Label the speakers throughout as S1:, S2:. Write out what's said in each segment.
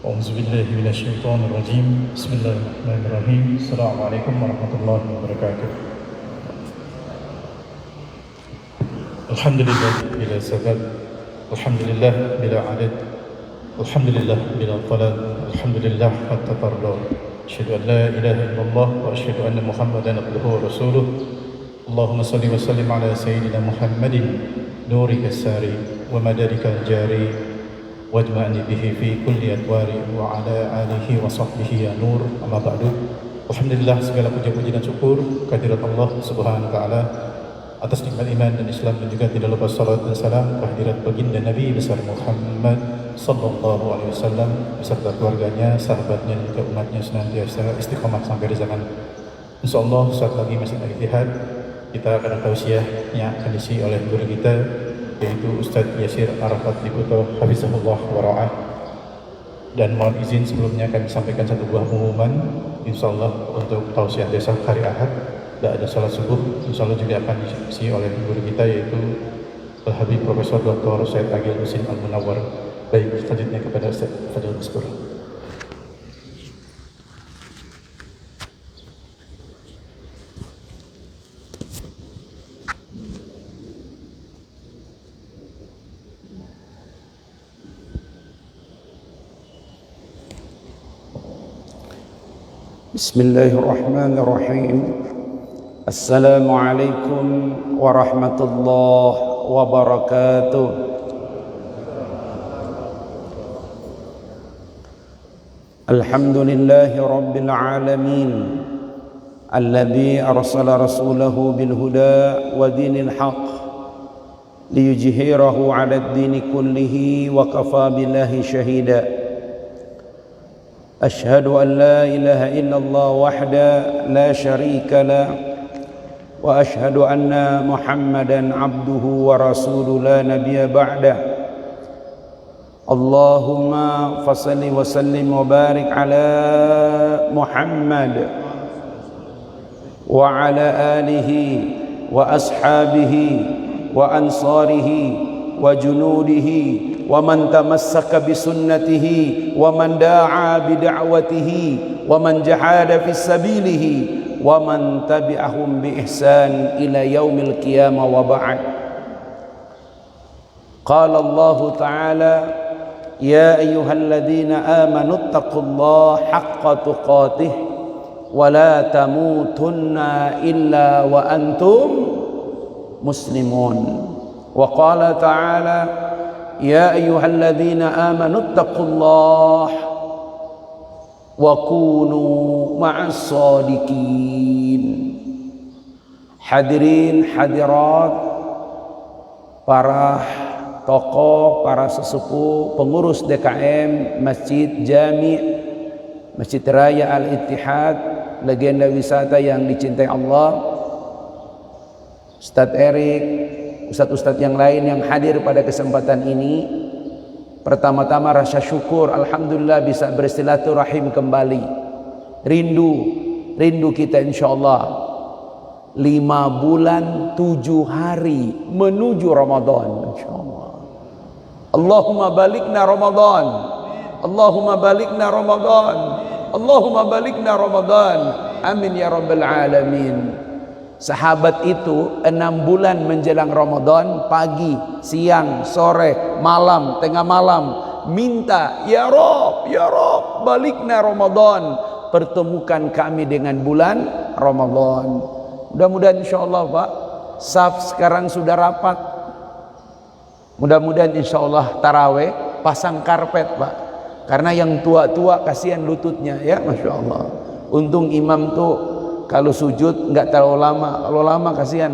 S1: أعوذ بالله من الشيطان الرجيم بسم الله الرحمن الرحيم السلام عليكم ورحمة الله وبركاته الحمد لله بلا سبب الحمد لله بلا عدد الحمد لله بلا طلب الحمد لله حتى ترضى أشهد أن لا إله إلا الله وأشهد أن محمدا عبده ورسوله اللهم صل وسلم على سيدنا محمد نورك الساري ومددك الجاري واجمعني به في كل أدوار وعلى آله وصحبه يا نور أما بعد Alhamdulillah, segala puji-puji dan syukur kehadirat Allah Subhanahu wa taala atas nikmat iman dan Islam, dan juga tidak lupa salat dan salam kehadirat baginda Nabi besar Muhammad sallallahu alaihi wasallam beserta keluarganya, sahabatnya dan juga umatnya senantiasa istiqomah sampai di zaman. Insyaallah saat lagi masih ijtihad kita akan tausiah yang akan diisi oleh guru kita, yaitu Ustaz Yasir Arafat Liputo Hafizahullah wa ra'ah. Dan mohon izin sebelumnya kami sampaikan satu buah pengumuman, insyaallah untuk tausiah desa hari Ahad dan ada salat subuh, insyaallah juga akan diisi oleh guru kita, yaitu Al-Habib Profesor Dr. Said Agil Husin Al-Munawwar. Baik, selanjutnya kepada Ustaz Fadil Maskur.
S2: Bismillahirrahmanirrahim. Assalamualaikum warahmatullahi wabarakatuh. Alhamdulillahi rabbil alamin alladzi arsala rasulahu bil huda wa dinil haqq liyujhirahu 'ala ad-dini kullihi wa kafa billahi shahida. أشهد أن لا إله إلا الله وحده لا شريك له وأشهد أن محمدا عبده ورسوله لا نبي بعده. اللهم فصل وسلم وبارك على محمد وعلى آله وأصحابه وأنصاره وجنوده ومن تمسك بسنته ومن دعا بدعوته ومن جاهد في سبيله ومن تبعهم بإحسان إلى يوم القيامة وبعد. قال الله تعالى يا أيها الذين آمنوا اتقوا الله حق تقاته ولا تموتن إلا وأنتم مسلمون. وقال تعالى يا أيها الذين آمنوا اتقوا الله وكونوا مع الصادقين. Hadirin hadirat, para tokoh, para sesepuh, pengurus DKM Masjid Jami' Masjid Raya Al-Ittihad, legenda wisata yang dicintai Allah, Ustadz Erik, ustadz-ustadz yang lain yang hadir pada kesempatan ini. Pertama-tama rasa syukur, alhamdulillah bisa bersilaturahim kembali. Rindu kita insyaallah 5 bulan 7 hari menuju Ramadan insyaallah. Allahumma balikna Ramadan, Allahumma balikna Ramadan, Allahumma balikna Ramadan, amin ya rabbal alamin. Sahabat itu 6 bulan menjelang Ramadan, pagi, siang, sore, malam, tengah malam, minta, ya Rob, balikna Ramadan, pertemukan kami dengan bulan Ramadan. Mudah-mudahan insyaallah Pak, saf sekarang sudah rapat. Mudah-mudahan insyaallah taraweh pasang karpet Pak, karena yang tua-tua kasihan lututnya ya, Masya Allah. Untung imam tuh kalau sujud nggak terlalu lama, kalau lama kasihan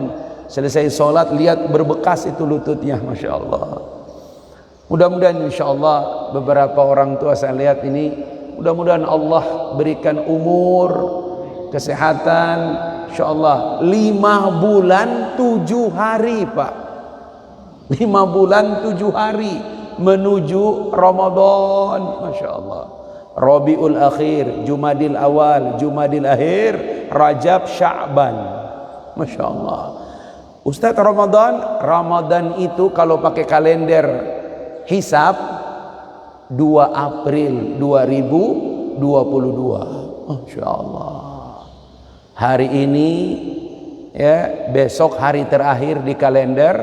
S2: selesai sholat lihat berbekas itu lututnya, Masya Allah. Mudah-mudahan insya Allah beberapa orang tua saya lihat ini, mudah-mudahan Allah berikan umur, kesehatan, insya Allah 5 bulan 7 hari Pak, 5 bulan 7 hari menuju Ramadan, Masya Allah. Rabiul Akhir, Jumadil Awal, Jumadil Akhir, Rajab, Sya'ban, Masya Allah. Ustaz, Ramadan itu kalau pakai kalender hisab 2 April 2022. Masya Allah. Hari ini ya, besok hari terakhir di kalender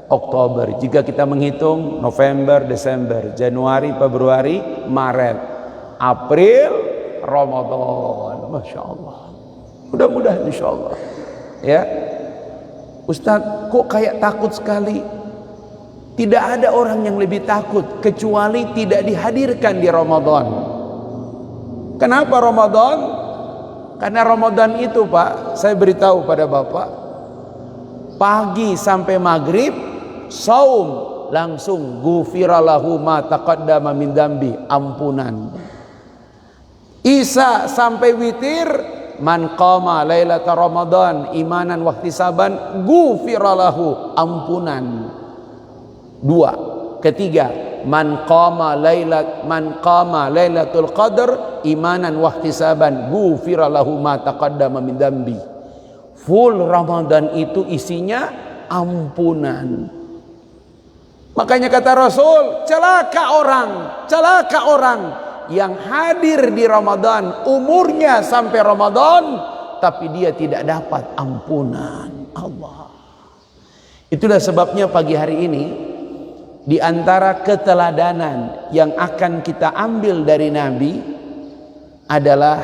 S2: Oktober. Jika kita menghitung November, Desember, Januari, Februari, Maret, April, Ramadan. Masya Allah. Mudah-mudahan insya Allah. Ya, Ustadz, kok kayak takut sekali? Tidak ada orang yang lebih takut kecuali tidak dihadirkan di Ramadan. Kenapa Ramadan? Karena Ramadan itu, Pak, saya beritahu pada Bapak, pagi sampai maghrib saum, langsung ghufiralahu ma taqaddama min dambi, ampunan. Isya sampai witir, man qama lailatal ramadan imanan wahtisaban ghufiralahu, ampunan. 2. Ketiga, man qama lailatul qadar imanan wahtisaban ghufiralahu ma taqaddama min dambi. Full Ramadan itu isinya ampunan. Makanya kata Rasul, celaka orang yang hadir di Ramadan, umurnya sampai Ramadan, tapi dia tidak dapat ampunan Allah. Itulah sebabnya pagi hari ini, di antara keteladanan yang akan kita ambil dari Nabi adalah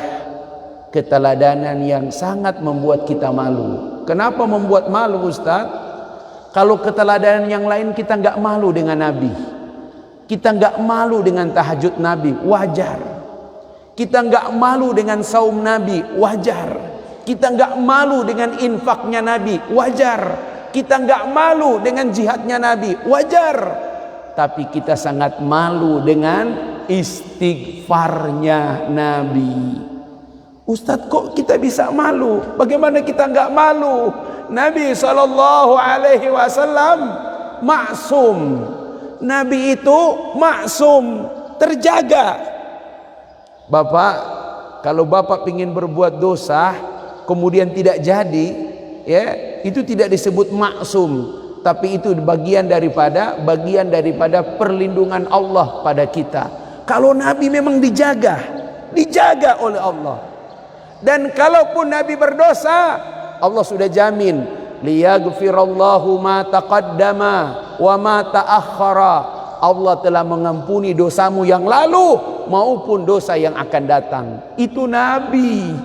S2: keteladanan yang sangat membuat kita malu. Kenapa membuat malu, Ustaz? Kalau keteladanan yang lain kita nggak malu dengan Nabi, kita nggak malu dengan tahajud Nabi, wajar. Kita nggak malu dengan saum Nabi, wajar. Kita nggak malu dengan infaknya Nabi, wajar. Kita nggak malu dengan jihadnya Nabi, wajar. Tapi kita sangat malu dengan istighfarnya Nabi. Ustadz, kok kita bisa malu? Bagaimana kita nggak malu? Nabi SAW maksum. Nabi itu maksum, terjaga. Bapak, kalau Bapak ingin berbuat dosa kemudian tidak jadi, ya, itu tidak disebut maksum, tapi itu bagian daripada perlindungan Allah pada kita. Kalau Nabi memang dijaga oleh Allah. Dan kalaupun Nabi berdosa, Allah sudah jamin, liyaghfirallahu ma taqaddama wa ma ta'akhkhara. Allah telah mengampuni dosamu yang lalu maupun dosa yang akan datang. Itu Nabi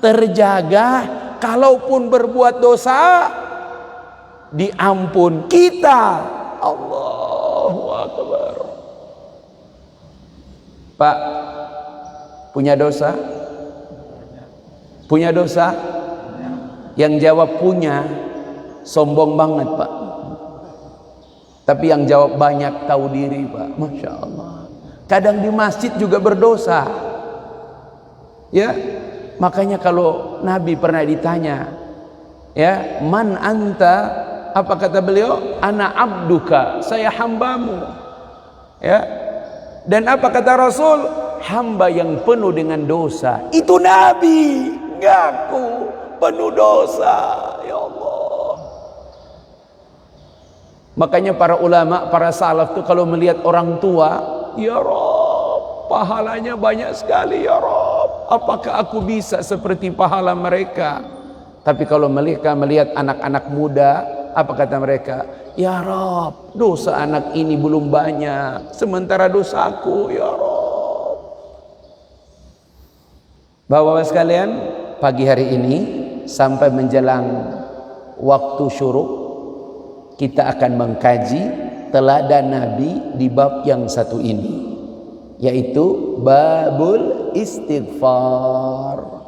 S2: terjaga, kalaupun berbuat dosa diampun kita. Allahu Akbar. Pak, punya dosa? Punya dosa? Yang jawab punya sombong banget, Pak. Tapi yang jawab banyak tahu diri, Pak. Masya Allah. Kadang di masjid juga berdosa. Ya, makanya kalau Nabi pernah ditanya, ya, man anta, apa kata beliau? Ana abduka, saya hambamu. Ya. Dan apa kata Rasul? Hamba yang penuh dengan dosa. Itu Nabi ngaku penuh dosa. Ya Allah. Makanya para ulama, para salaf tuh kalau melihat orang tua, ya Rabb, pahalanya banyak sekali ya Rabb. Apakah aku bisa seperti pahala mereka? Tapi kalau mereka melihat anak-anak muda, apa kata mereka? Ya Rabb, dosa anak ini belum banyak, sementara dosaku ya Rabb. Bapak-bapak sekalian, pagi hari ini sampai menjelang waktu syuruk, kita akan mengkaji teladan Nabi di bab yang satu ini, yaitu babul istighfar.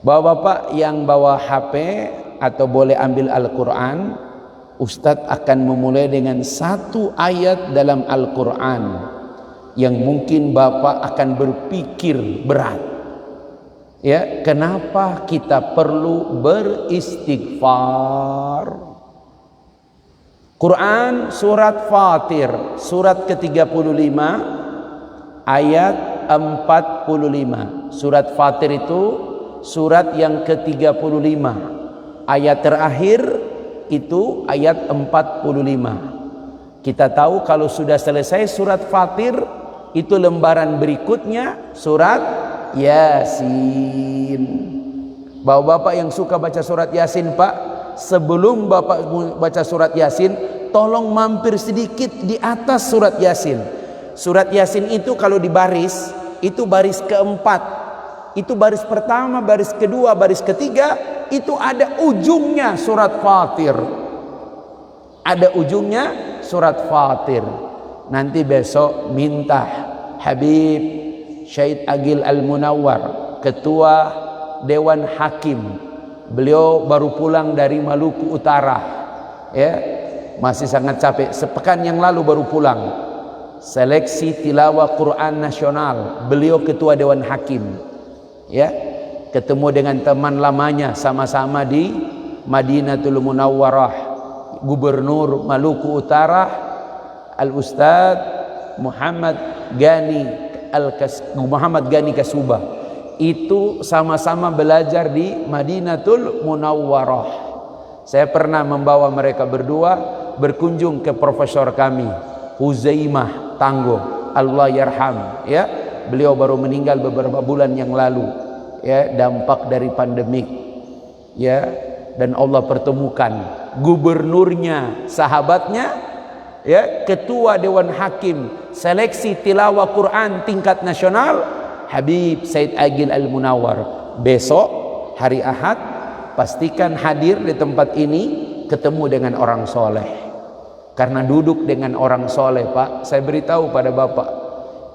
S2: Bapak-bapak yang bawa HP atau boleh ambil Al-Quran, Ustadz akan memulai dengan satu ayat dalam Al-Quran yang mungkin Bapak akan berpikir berat. Ya, kenapa kita perlu beristighfar? Quran surat Fatir, surat ke-35 ayat 45. Surat Fatir itu surat yang ke-35. Ayat terakhir itu ayat 45. Kita tahu kalau sudah selesai surat Fatir, itu lembaran berikutnya surat Yasin. Bapak-bapak yang suka baca surat Yasin, Pak, sebelum Bapak baca surat Yasin, tolong mampir sedikit di atas surat Yasin. Surat Yasin itu kalau dibaris, itu baris keempat, itu baris pertama, baris kedua, baris ketiga, itu ada ujungnya surat Fatir. Ada ujungnya surat Fatir. Nanti besok minta Habib Syed Agil Al-Munawwar, Ketua Dewan Hakim, beliau baru pulang dari Maluku Utara, ya, masih sangat capek. Sepekan yang lalu baru pulang. Seleksi tilawah Quran nasional, beliau Ketua Dewan Hakim, ya, ketemu dengan teman lamanya, sama-sama di Madinatul Munawwarah. Gubernur Maluku Utara Al-Ustadz Muhammad Gani Kasubah, itu sama-sama belajar di Madinatul Munawwarah. Saya pernah membawa mereka berdua berkunjung ke profesor kami Huzaimah Tangguh, Allah yarham, ya, beliau baru meninggal beberapa bulan yang lalu, ya, dampak dari pandemik, ya, dan Allah pertemukan gubernurnya, sahabatnya, ya, Ketua Dewan Hakim seleksi tilawah Quran tingkat nasional, Habib Syed Agil Al-Munawwar. Besok hari Ahad pastikan hadir di tempat ini, ketemu dengan orang soleh. Karena duduk dengan orang soleh, Pak, saya beritahu pada Bapak,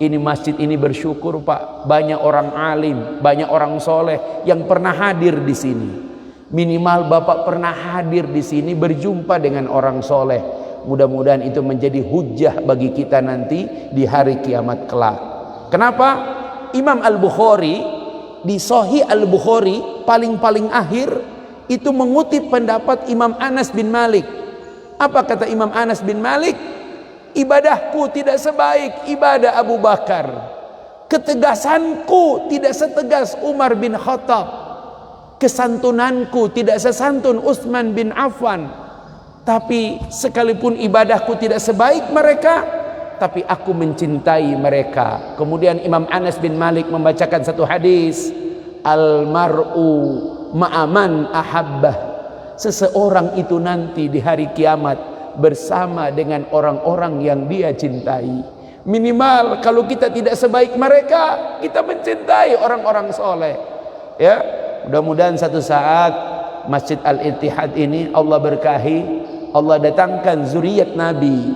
S2: ini masjid ini bersyukur, Pak, banyak orang alim, banyak orang soleh yang pernah hadir di sini. Minimal Bapak pernah hadir di sini, berjumpa dengan orang soleh. Mudah-mudahan itu menjadi hujjah bagi kita nanti di hari kiamat kelak. Kenapa? Imam Al-Bukhari di Sahih Al-Bukhari paling akhir itu mengutip pendapat Imam Anas bin Malik. Apa kata Imam Anas bin Malik? Ibadahku tidak sebaik ibadah Abu Bakar. Ketegasanku tidak setegas Umar bin Khattab. Kesantunanku tidak sesantun Utsman bin Affan. Tapi sekalipun ibadahku tidak sebaik mereka, tapi aku mencintai mereka. Kemudian Imam Anas bin Malik membacakan satu hadis, al-mar'u ma'aman ahabbah. Seseorang itu nanti di hari kiamat bersama dengan orang-orang yang dia cintai. Minimal kalau kita tidak sebaik mereka, kita mencintai orang-orang soleh, ya. Mudah-mudahan satu saat Masjid Al-Ittihad ini Allah berkahi, Allah datangkan zuriat Nabi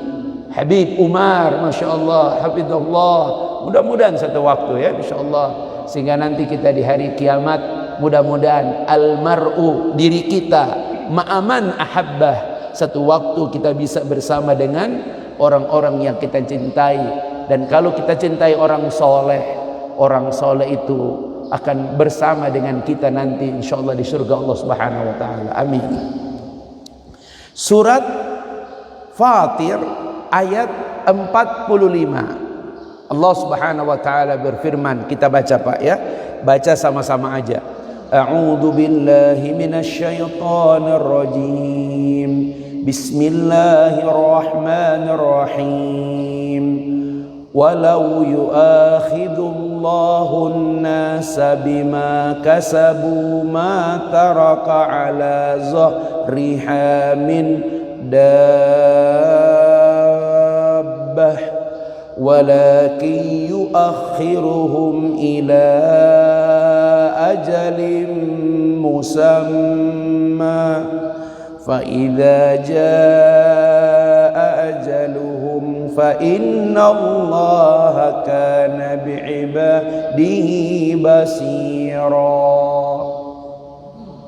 S2: Habib Umar, Masya Allah, Hafidhullah. Mudah-mudahan satu waktu, ya, Insya Allah, sehingga nanti kita di hari kiamat, mudah-mudahan al-mar'u, diri kita, ma'aman ahabbah, satu waktu kita bisa bersama dengan orang-orang yang kita cintai. Dan kalau kita cintai orang soleh itu akan bersama dengan kita nanti insyaallah di surga Allah Subhanahu wa taala. Amin. Surat Fatir ayat 45. Allah Subhanahu wa taala berfirman, kita baca, Pak, ya. Baca sama-sama aja. A'udzu billahi minasyaitonir rajim. Bismillahirrahmanirrahim. Walau yu'akhidullahu an-nasa bima kasabu ma taraka ala zahriha min dabbah walakin yu'akhiruhum ila ajalin musamma fa idza jaa ajaluhum fa innallaha kana bi'ibadihi basira.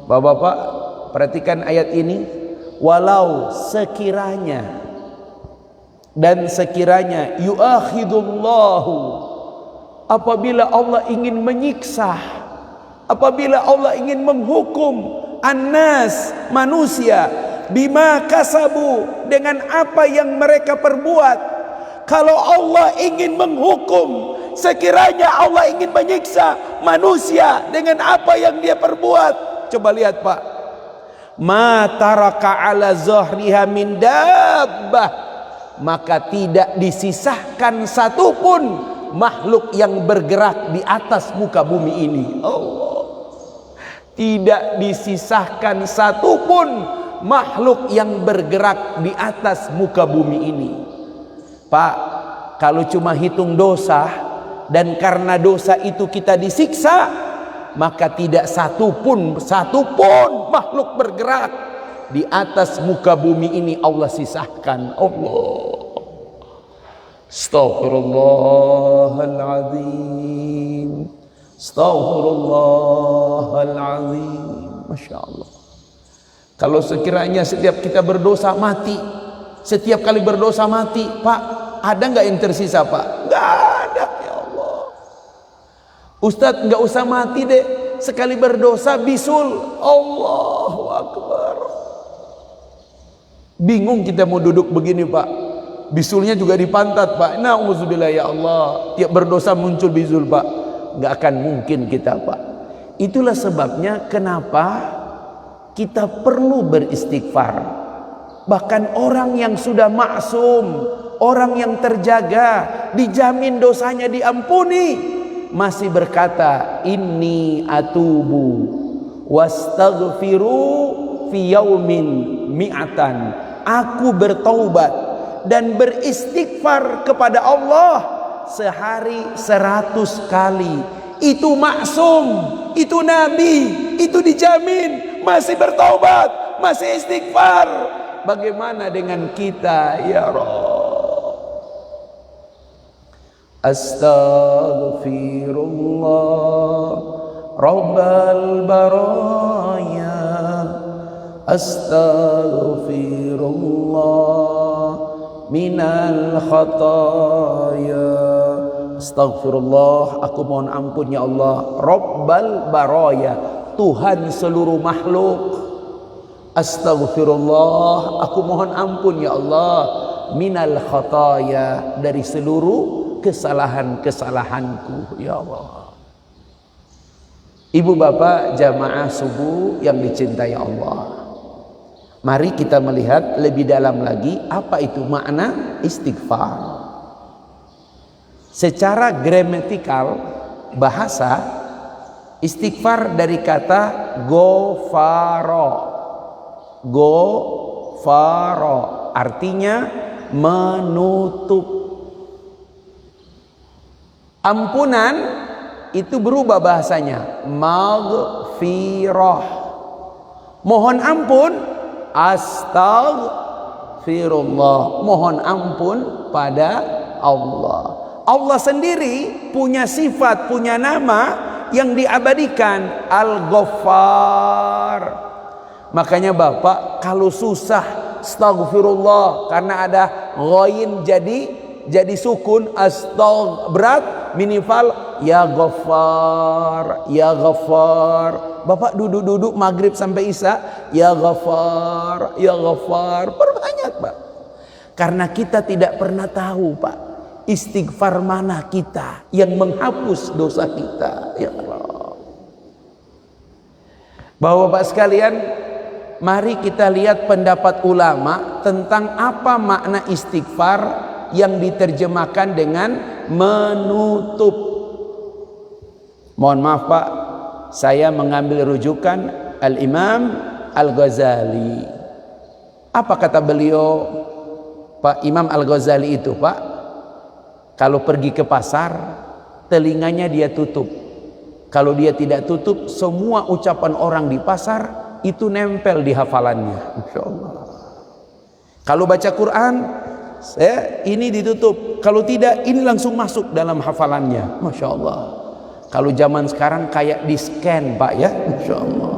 S2: Bapak-bapak, perhatikan ayat ini. Walau sekiranya dan sekiranya yu'akhidullahu, apabila Allah ingin menyiksa, apabila Allah ingin menghukum annas, manusia, bima kasabu, dengan apa yang mereka perbuat. Kalau Allah ingin menghukum, sekiranya Allah ingin menyiksa manusia dengan apa yang dia perbuat, coba lihat, Pak, ma taraka ala zahriha min dabbah, maka tidak disisahkan satupun makhluk yang bergerak di atas muka bumi ini. Allah, tidak disisahkan satupun makhluk yang bergerak di atas muka bumi ini. Pak, kalau cuma hitung dosa dan karena dosa itu kita disiksa, maka tidak satupun makhluk bergerak di atas muka bumi ini Allah sisahkan. Allah, astaghfirullahaladzim, astaghfirullahaladzim. Masya Allah. Kalau sekiranya setiap kita berdosa mati, setiap kali berdosa mati, Pak, ada nggak yang tersisa, Pak? Nggak ada, ya Allah. Ustadz, nggak usah mati deh, sekali berdosa bisul. Allahu Akbar. Bingung kita mau duduk begini, Pak. Bisulnya juga di pantat, Pak. Na'udzubillah, ya Allah. Tiap berdosa muncul bisul, Pak. Nggak akan mungkin kita, Pak. Itulah sebabnya kenapa kita perlu beristighfar. Bahkan orang yang sudah maksum, orang yang terjaga, dijamin dosanya diampuni, masih berkata, inni atubu wastaghfiru fi yaumin mi'atan. Aku bertaubat dan beristighfar kepada Allah sehari 100 kali. Itu maksum, itu nabi, itu dijamin masih bertaubat, masih istighfar. Bagaimana dengan kita, ya Rabb? Astaghfirullah Rabbal baraya, astaghfirullah minal khataya. Astaghfirullah, aku mohon ampun ya Allah. Rabbal baraya, Tuhan seluruh makhluk. Astaghfirullah, aku mohon ampun ya Allah. Minal khataya, dari seluruh kesalahan-kesalahanku, ya Allah. Ibu bapak jamaah subuh yang dicintai Allah, mari kita melihat lebih dalam lagi apa itu makna istighfar. Secara gramatikal bahasa, istighfar dari kata gofaro. Gofaro artinya menutup. Ampunan itu berubah bahasanya, maghfirah. Mohon ampun, astaghfirullah. Mohon ampun pada Allah. Allah sendiri punya sifat, punya nama yang diabadikan, Al-Ghaffar. Makanya Bapak kalau susah astaghfirullah, karena ada ghain jadi sukun, berat, minifal, ya Ghaffar, ya Ghaffar. Bapak duduk maghrib sampai isya, ya Ghaffar, ya Ghaffar. Perbanyak, Pak. Karena kita tidak pernah tahu, Pak, istighfar mana kita yang menghapus dosa kita, ya Allah. Bapak-bapak sekalian, mari kita lihat pendapat ulama tentang apa makna istighfar yang diterjemahkan dengan menutup. Mohon maaf Pak, saya mengambil rujukan Al-Imam Al-Ghazali. Apa kata beliau, Pak Imam Al-Ghazali itu, Pak? Kalau pergi ke pasar, telinganya dia tutup. Kalau dia tidak tutup, semua ucapan orang di pasar itu nempel di hafalannya. Insya Allah. Kalau baca Quran, ini ditutup. Kalau tidak, ini langsung masuk dalam hafalannya. Masya Allah. Kalau zaman sekarang kayak di scan, Pak, ya. Masya Allah.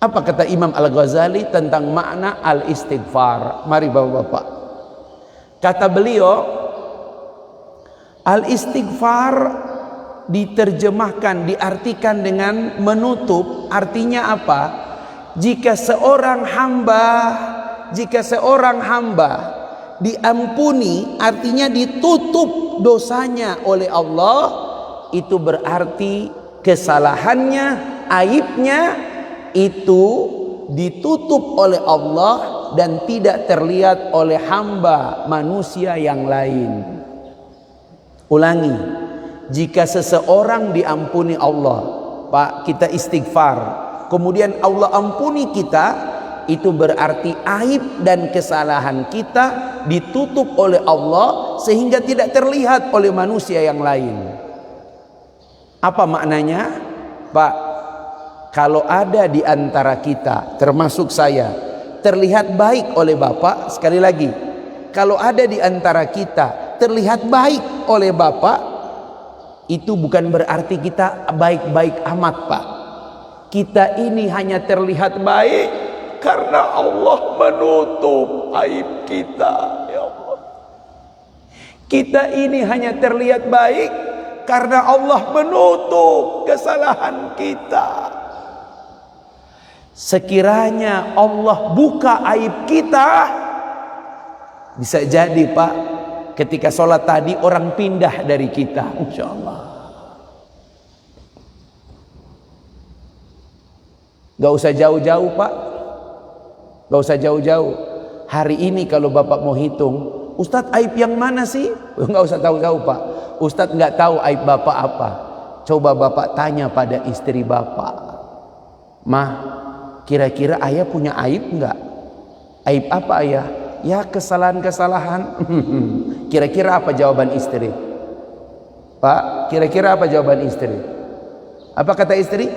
S2: Apa kata Imam Al-Ghazali tentang makna al-istighfar? Mari bapak-bapak. Kata beliau, al-istighfar diterjemahkan, diartikan dengan menutup. Artinya apa? Jika seorang hamba diampuni, artinya ditutup dosanya oleh Allah, itu berarti kesalahannya, aibnya itu ditutup oleh Allah dan tidak terlihat oleh hamba manusia yang lain. Ulangi, jika seseorang diampuni Allah, Pak, kita istighfar, kemudian Allah ampuni kita, itu berarti aib dan kesalahan kita ditutup oleh Allah sehingga tidak terlihat oleh manusia yang lain. Apa maknanya? Pak, kalau ada di antara kita, termasuk saya, terlihat baik oleh Bapak, sekali lagi, kalau ada di antara kita terlihat baik oleh Bapak, itu bukan berarti kita baik-baik amat, Pak. Kita ini hanya terlihat baik karena Allah menutup aib kita, ya Allah. Kita ini hanya terlihat baik karena Allah menutup kesalahan kita. Sekiranya Allah buka aib kita, bisa jadi, Pak, ketika sholat tadi orang pindah dari kita, insya Allah. Gak usah jauh-jauh, Pak. Gak usah jauh-jauh. Hari ini kalau Bapak mau hitung, Ustadz aib yang mana sih? Gak usah tahu-tahu, Pak. Ustadz gak tahu aib Bapak apa. Coba Bapak tanya pada istri Bapak, Mah, kira-kira ayah punya aib enggak? Aib apa ayah? Ya kesalahan-kesalahan. Kira-kira apa jawaban istri? Pak, kira-kira apa jawaban istri? Apa kata istri?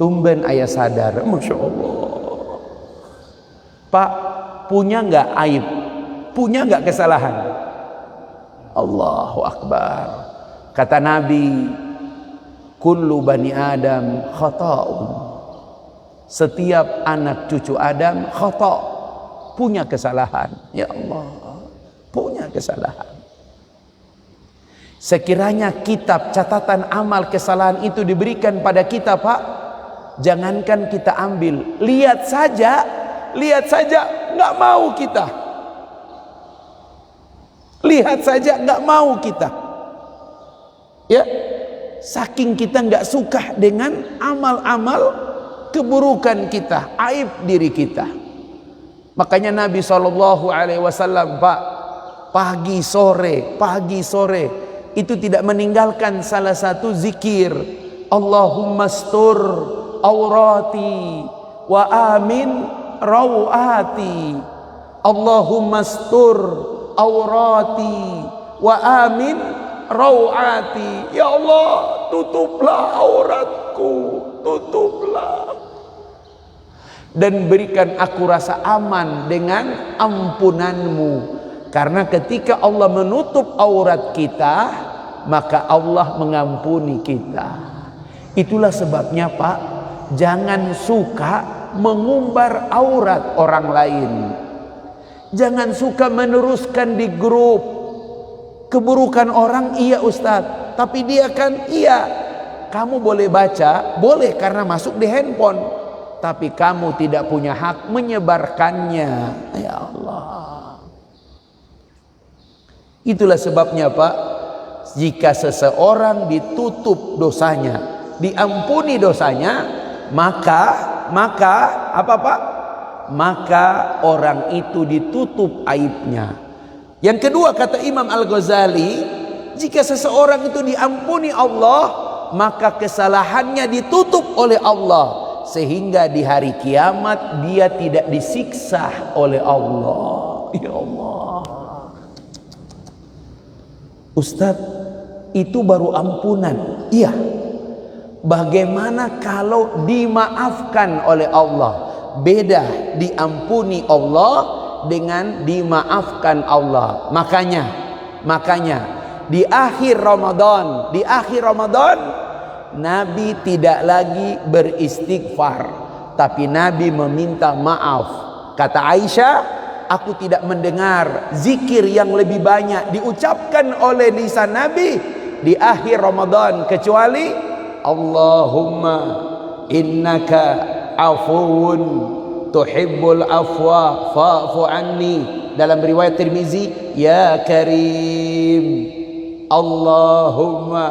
S2: Tumben ayah sadar. Masya Allah. Pak, punya nggak aib? Punya nggak kesalahan? Allahu Akbar. Kata Nabi, kullu bani Adam khata'un. Setiap anak cucu Adam khata', punya kesalahan. Ya Allah, punya kesalahan. Sekiranya kitab catatan amal kesalahan itu diberikan pada kita, Pak, jangankan kita ambil, lihat saja nggak mau kita. Lihat saja nggak mau kita. Ya, saking kita nggak suka dengan amal-amal keburukan kita, aib diri kita. Makanya Nabi SAW, Pak, pagi sore itu tidak meninggalkan salah satu zikir, Allahumma astur aurati wa amin rawati. Allahumma astur aurati wa amin rawati. Ya Allah, tutuplah auratku, tutuplah, dan berikan aku rasa aman dengan ampunanmu. Karena ketika Allah menutup aurat kita, maka Allah mengampuni kita. Itulah sebabnya, Pak, jangan suka mengumbar aurat orang lain. Jangan suka meneruskan di grup keburukan orang. Iya Ustadz, tapi dia kan, iya, kamu boleh baca, boleh karena masuk di handphone, tapi kamu tidak punya hak menyebarkannya. Ya Allah. Itulah sebabnya, Pak, jika seseorang ditutup dosanya, diampuni dosanya, maka apa, Pak? Maka orang itu ditutup aibnya. Yang kedua, kata Imam Al-Ghazali, jika seseorang itu diampuni Allah, maka kesalahannya ditutup oleh Allah, sehingga di hari kiamat dia tidak disiksa oleh Allah. Ya Allah. Ustadz, itu baru ampunan. Iya. Bagaimana kalau dimaafkan oleh Allah? Beda diampuni Allah dengan dimaafkan Allah. Makanya di akhir Ramadan, Nabi tidak lagi beristighfar, tapi Nabi meminta maaf. Kata Aisyah, aku tidak mendengar zikir yang lebih banyak diucapkan oleh lisan Nabi di akhir Ramadan kecuali Allahumma innaka afuwun tuhibbul afwa fa'fu anni. Dalam riwayat Tirmizi, ya Karim, Allahumma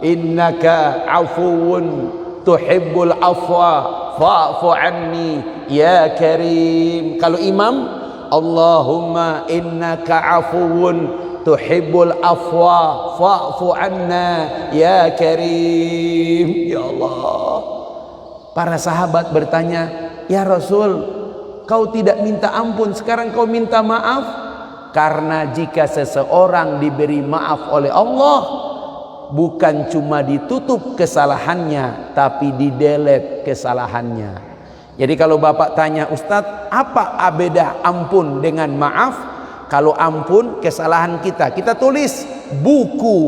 S2: innaka afuwun tuhibbul afwa fa'fu anni ya karim. Kalau imam, Allahumma innaka afuwun tuhibbul afwa fa'fu anna ya karim. Ya Allah. Para sahabat bertanya, ya Rasul, kau tidak minta ampun, sekarang kau minta maaf? Karena jika seseorang diberi maaf oleh Allah, bukan cuma ditutup kesalahannya, tapi didelete kesalahannya. Jadi kalau Bapak tanya, Ustadz, apa beda ampun dengan maaf? Kalau ampun kesalahan kita tulis buku,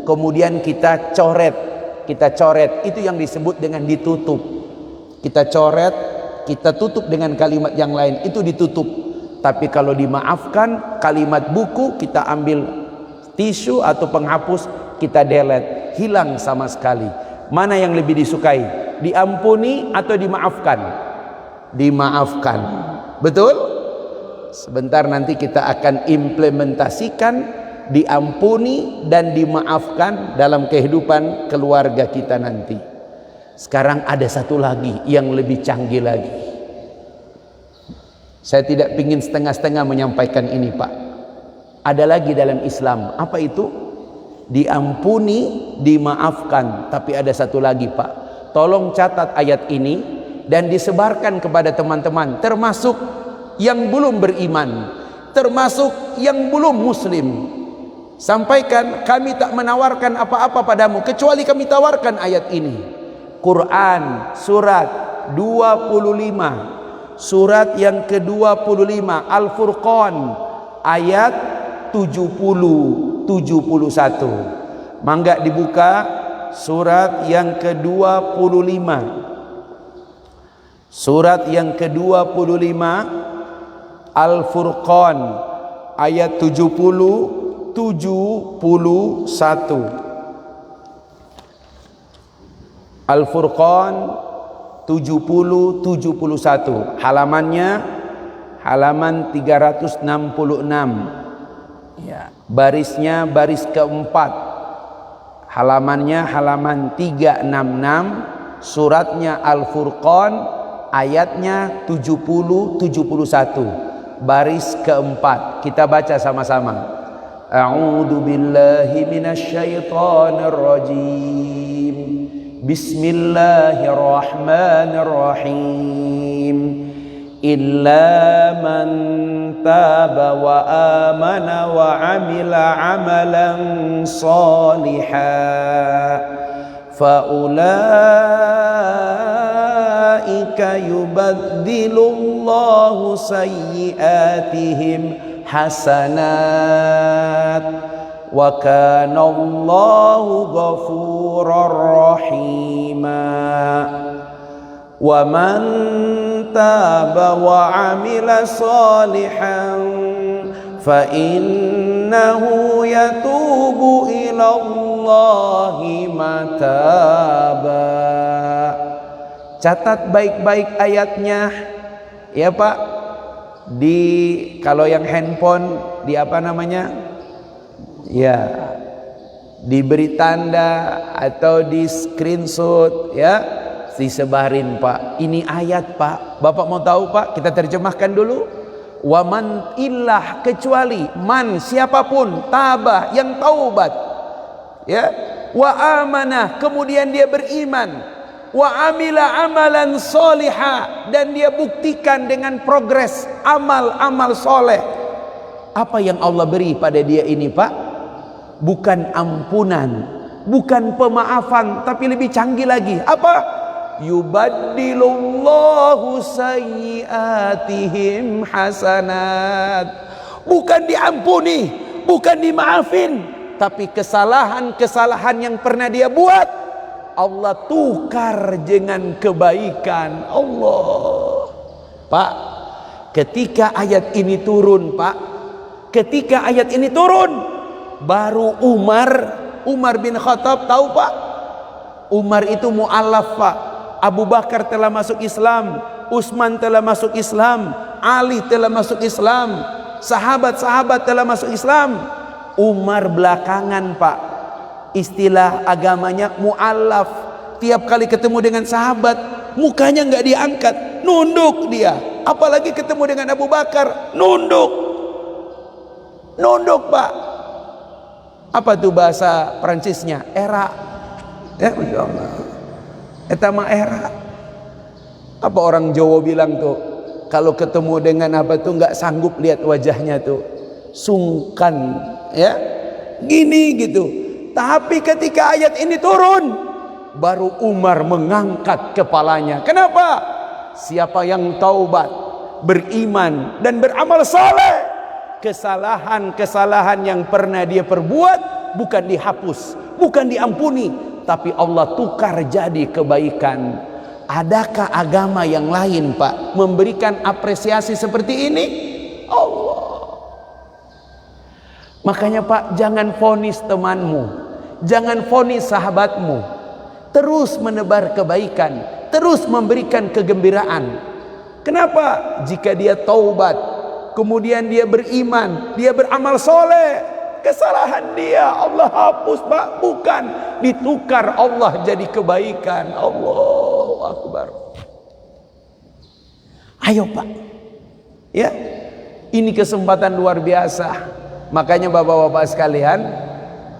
S2: kemudian kita coret, itu yang disebut dengan ditutup. Kita coret, kita tutup dengan kalimat yang lain, itu ditutup. Tapi kalau dimaafkan, kalimat buku kita ambil tisu atau penghapus, kita delete, hilang sama sekali. Mana yang lebih disukai? Diampuni atau dimaafkan? Dimaafkan. Betul? Sebentar nanti kita akan implementasikan diampuni dan dimaafkan dalam kehidupan keluarga kita nanti. Sekarang ada satu lagi yang lebih canggih lagi. Saya tidak ingin setengah-setengah menyampaikan ini, Pak. Ada lagi dalam Islam. Apa itu? Diampuni, dimaafkan. Tapi ada satu lagi, Pak. Tolong catat ayat ini dan disebarkan kepada teman-teman, termasuk yang belum beriman, termasuk yang belum muslim. Sampaikan, kami tak menawarkan apa-apa padamu kecuali kami tawarkan ayat ini. Quran surat 25, surat yang ke-25, Al-Furqan ayat 70-71. Mangga dibuka surat yang ke-25. Surat yang ke-25 Al-Furqan ayat 70-71. Al-Furqan 70-71, halamannya halaman 366 ya, barisnya baris keempat, halamannya halaman 366, suratnya Al-Furqan, ayatnya 70-71, baris keempat. Kita baca sama-sama. A'udzu billahi minasyaitonir rajim. Bismillahirrahmanirrahim. Illa man taba wa amana wa amila amalan salihan fa ulaika yubaddilullahu sayyi'atihim hasanat wa kana Allahu ghafurar rahima. Wa man taba wa amila salihan fa innahu yatubu ila Allahi mataba. Catat baik-baik ayatnya ya Pak. Kalau yang handphone di apa namanya? Ya, diberi tanda atau di screenshot ya, disebarin Pak. Ini ayat Pak. Bapak mau tahu Pak? Kita terjemahkan dulu. Waman illah, kecuali man, siapapun, tabah, yang taubat ya, wa amanah, kemudian dia beriman, wa amila amalan solihah, dan dia buktikan dengan progres amal-amal soleh. Apa yang Allah beri pada dia ini Pak? Bukan ampunan, bukan pemaafan, tapi lebih canggih lagi. Apa? Yubaddilullahu sayyi'atihim hasanat. Bukan diampuni, bukan dimaafin, tapi kesalahan-kesalahan yang pernah dia buat, Allah tukar dengan kebaikan. Allah. Pak, ketika ayat ini turun Pak, ketika ayat ini turun, baru Umar bin Khattab, tahu Pak? Umar itu mu'alaf Pak. Abu Bakar telah masuk Islam, Utsman telah masuk Islam, Ali telah masuk Islam, sahabat-sahabat telah masuk Islam. Umar belakangan Pak. Istilah agamanya mu'alaf. Tiap kali ketemu dengan sahabat, mukanya nggak diangkat, nunduk dia. Apalagi ketemu dengan Abu Bakar, nunduk Pak. Apa tuh bahasa Prancisnya? Era. Ya, Masya Allah. Etama era. Apa orang Jawa bilang tuh, kalau ketemu dengan apa tuh nggak sanggup lihat wajahnya tuh, sungkan, ya, gini gitu. Tapi ketika ayat ini turun, baru Umar mengangkat kepalanya. Kenapa? Siapa yang taubat, beriman dan beramal saleh, kesalahan-kesalahan yang pernah dia perbuat bukan dihapus, bukan diampuni, tapi Allah tukar jadi kebaikan. Adakah agama yang lain, Pak, memberikan apresiasi seperti ini? Allah. Makanya, Pak, jangan vonis temanmu, jangan vonis sahabatmu. Terus menebar kebaikan, terus memberikan kegembiraan. Kenapa? Jika dia taubat, kemudian dia beriman, dia beramal soleh, kesalahan dia Allah hapus, Pak, bukan ditukar Allah jadi kebaikan. Allahu Akbar. Ayo, Pak, ya, ini kesempatan luar biasa. Makanya bapak-bapak sekalian,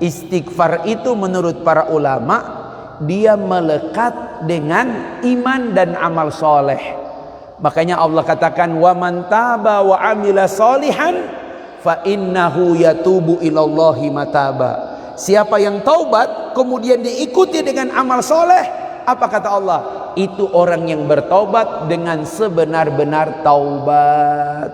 S2: istighfar itu menurut para ulama, dia melekat dengan iman dan amal soleh. Makanya Allah katakan, wa man taba wa amila solihan fa innahu yatubu ilallahi mataba. Siapa yang taubat kemudian diikuti dengan amal soleh, apa kata Allah? Itu orang yang bertaubat dengan sebenar-benar taubat.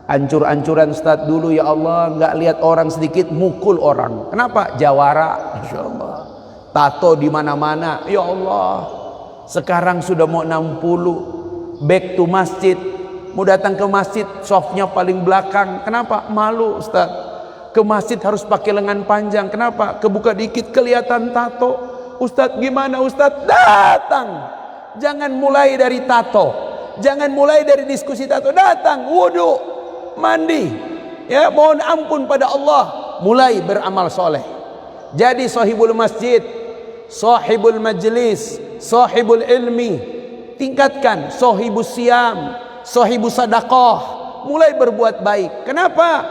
S2: Ancur-ancuran Ustaz dulu, ya Allah, nggak lihat orang sedikit mukul orang. Kenapa? Jawara, Masya Allah. Tato di mana-mana, ya Allah. Sekarang sudah mau 60, back to masjid, mau datang ke masjid, softnya paling belakang. Kenapa? Malu, Ustaz. Ke masjid harus pakai lengan panjang. Kenapa? Kebuka dikit kelihatan tato. Ustaz, gimana Ustaz? Datang. Jangan mulai dari tato, jangan mulai dari diskusi tato. Datang, wudu, mandi, ya, mohon ampun pada Allah, mulai beramal soleh. Jadi sahibul masjid, sahibul majlis, sahibul ilmi, tingkatkan sahibus siam, sahibus sadaqah, mulai berbuat baik. Kenapa?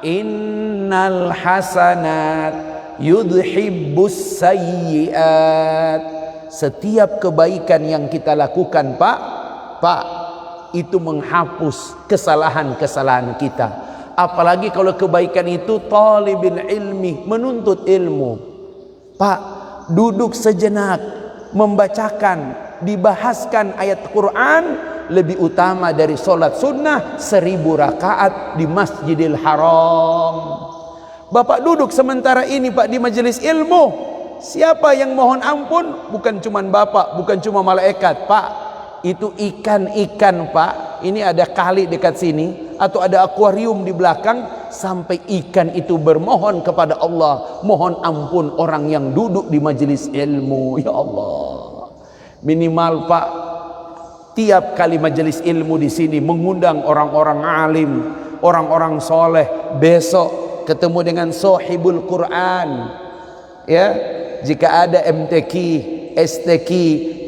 S2: Innal hasanat yudhibbus sayyiat. Setiap kebaikan yang kita lakukan, Pak, itu menghapus kesalahan-kesalahan kita. Apalagi kalau kebaikan itu talibul ilmi, menuntut ilmu. Pak, duduk sejenak, membacakan, dibahaskan ayat Quran lebih utama dari sholat sunnah 1000 rakaat di Masjidil Haram. Bapak duduk sementara ini, Pak, di majelis ilmu. Siapa yang mohon ampun? Bukan cuma Bapak, bukan cuma malaikat, Pak. Itu ikan-ikan, Pak. Ini ada kali dekat sini, atau ada akuarium di belakang, sampai ikan itu bermohon kepada Allah, mohon ampun orang yang duduk di majelis ilmu. Ya Allah, minimal, Pak, tiap kali majelis ilmu di sini mengundang orang-orang alim, orang-orang soleh. Besok ketemu dengan sahibul Quran, ya. Jika ada MTQ, STQ,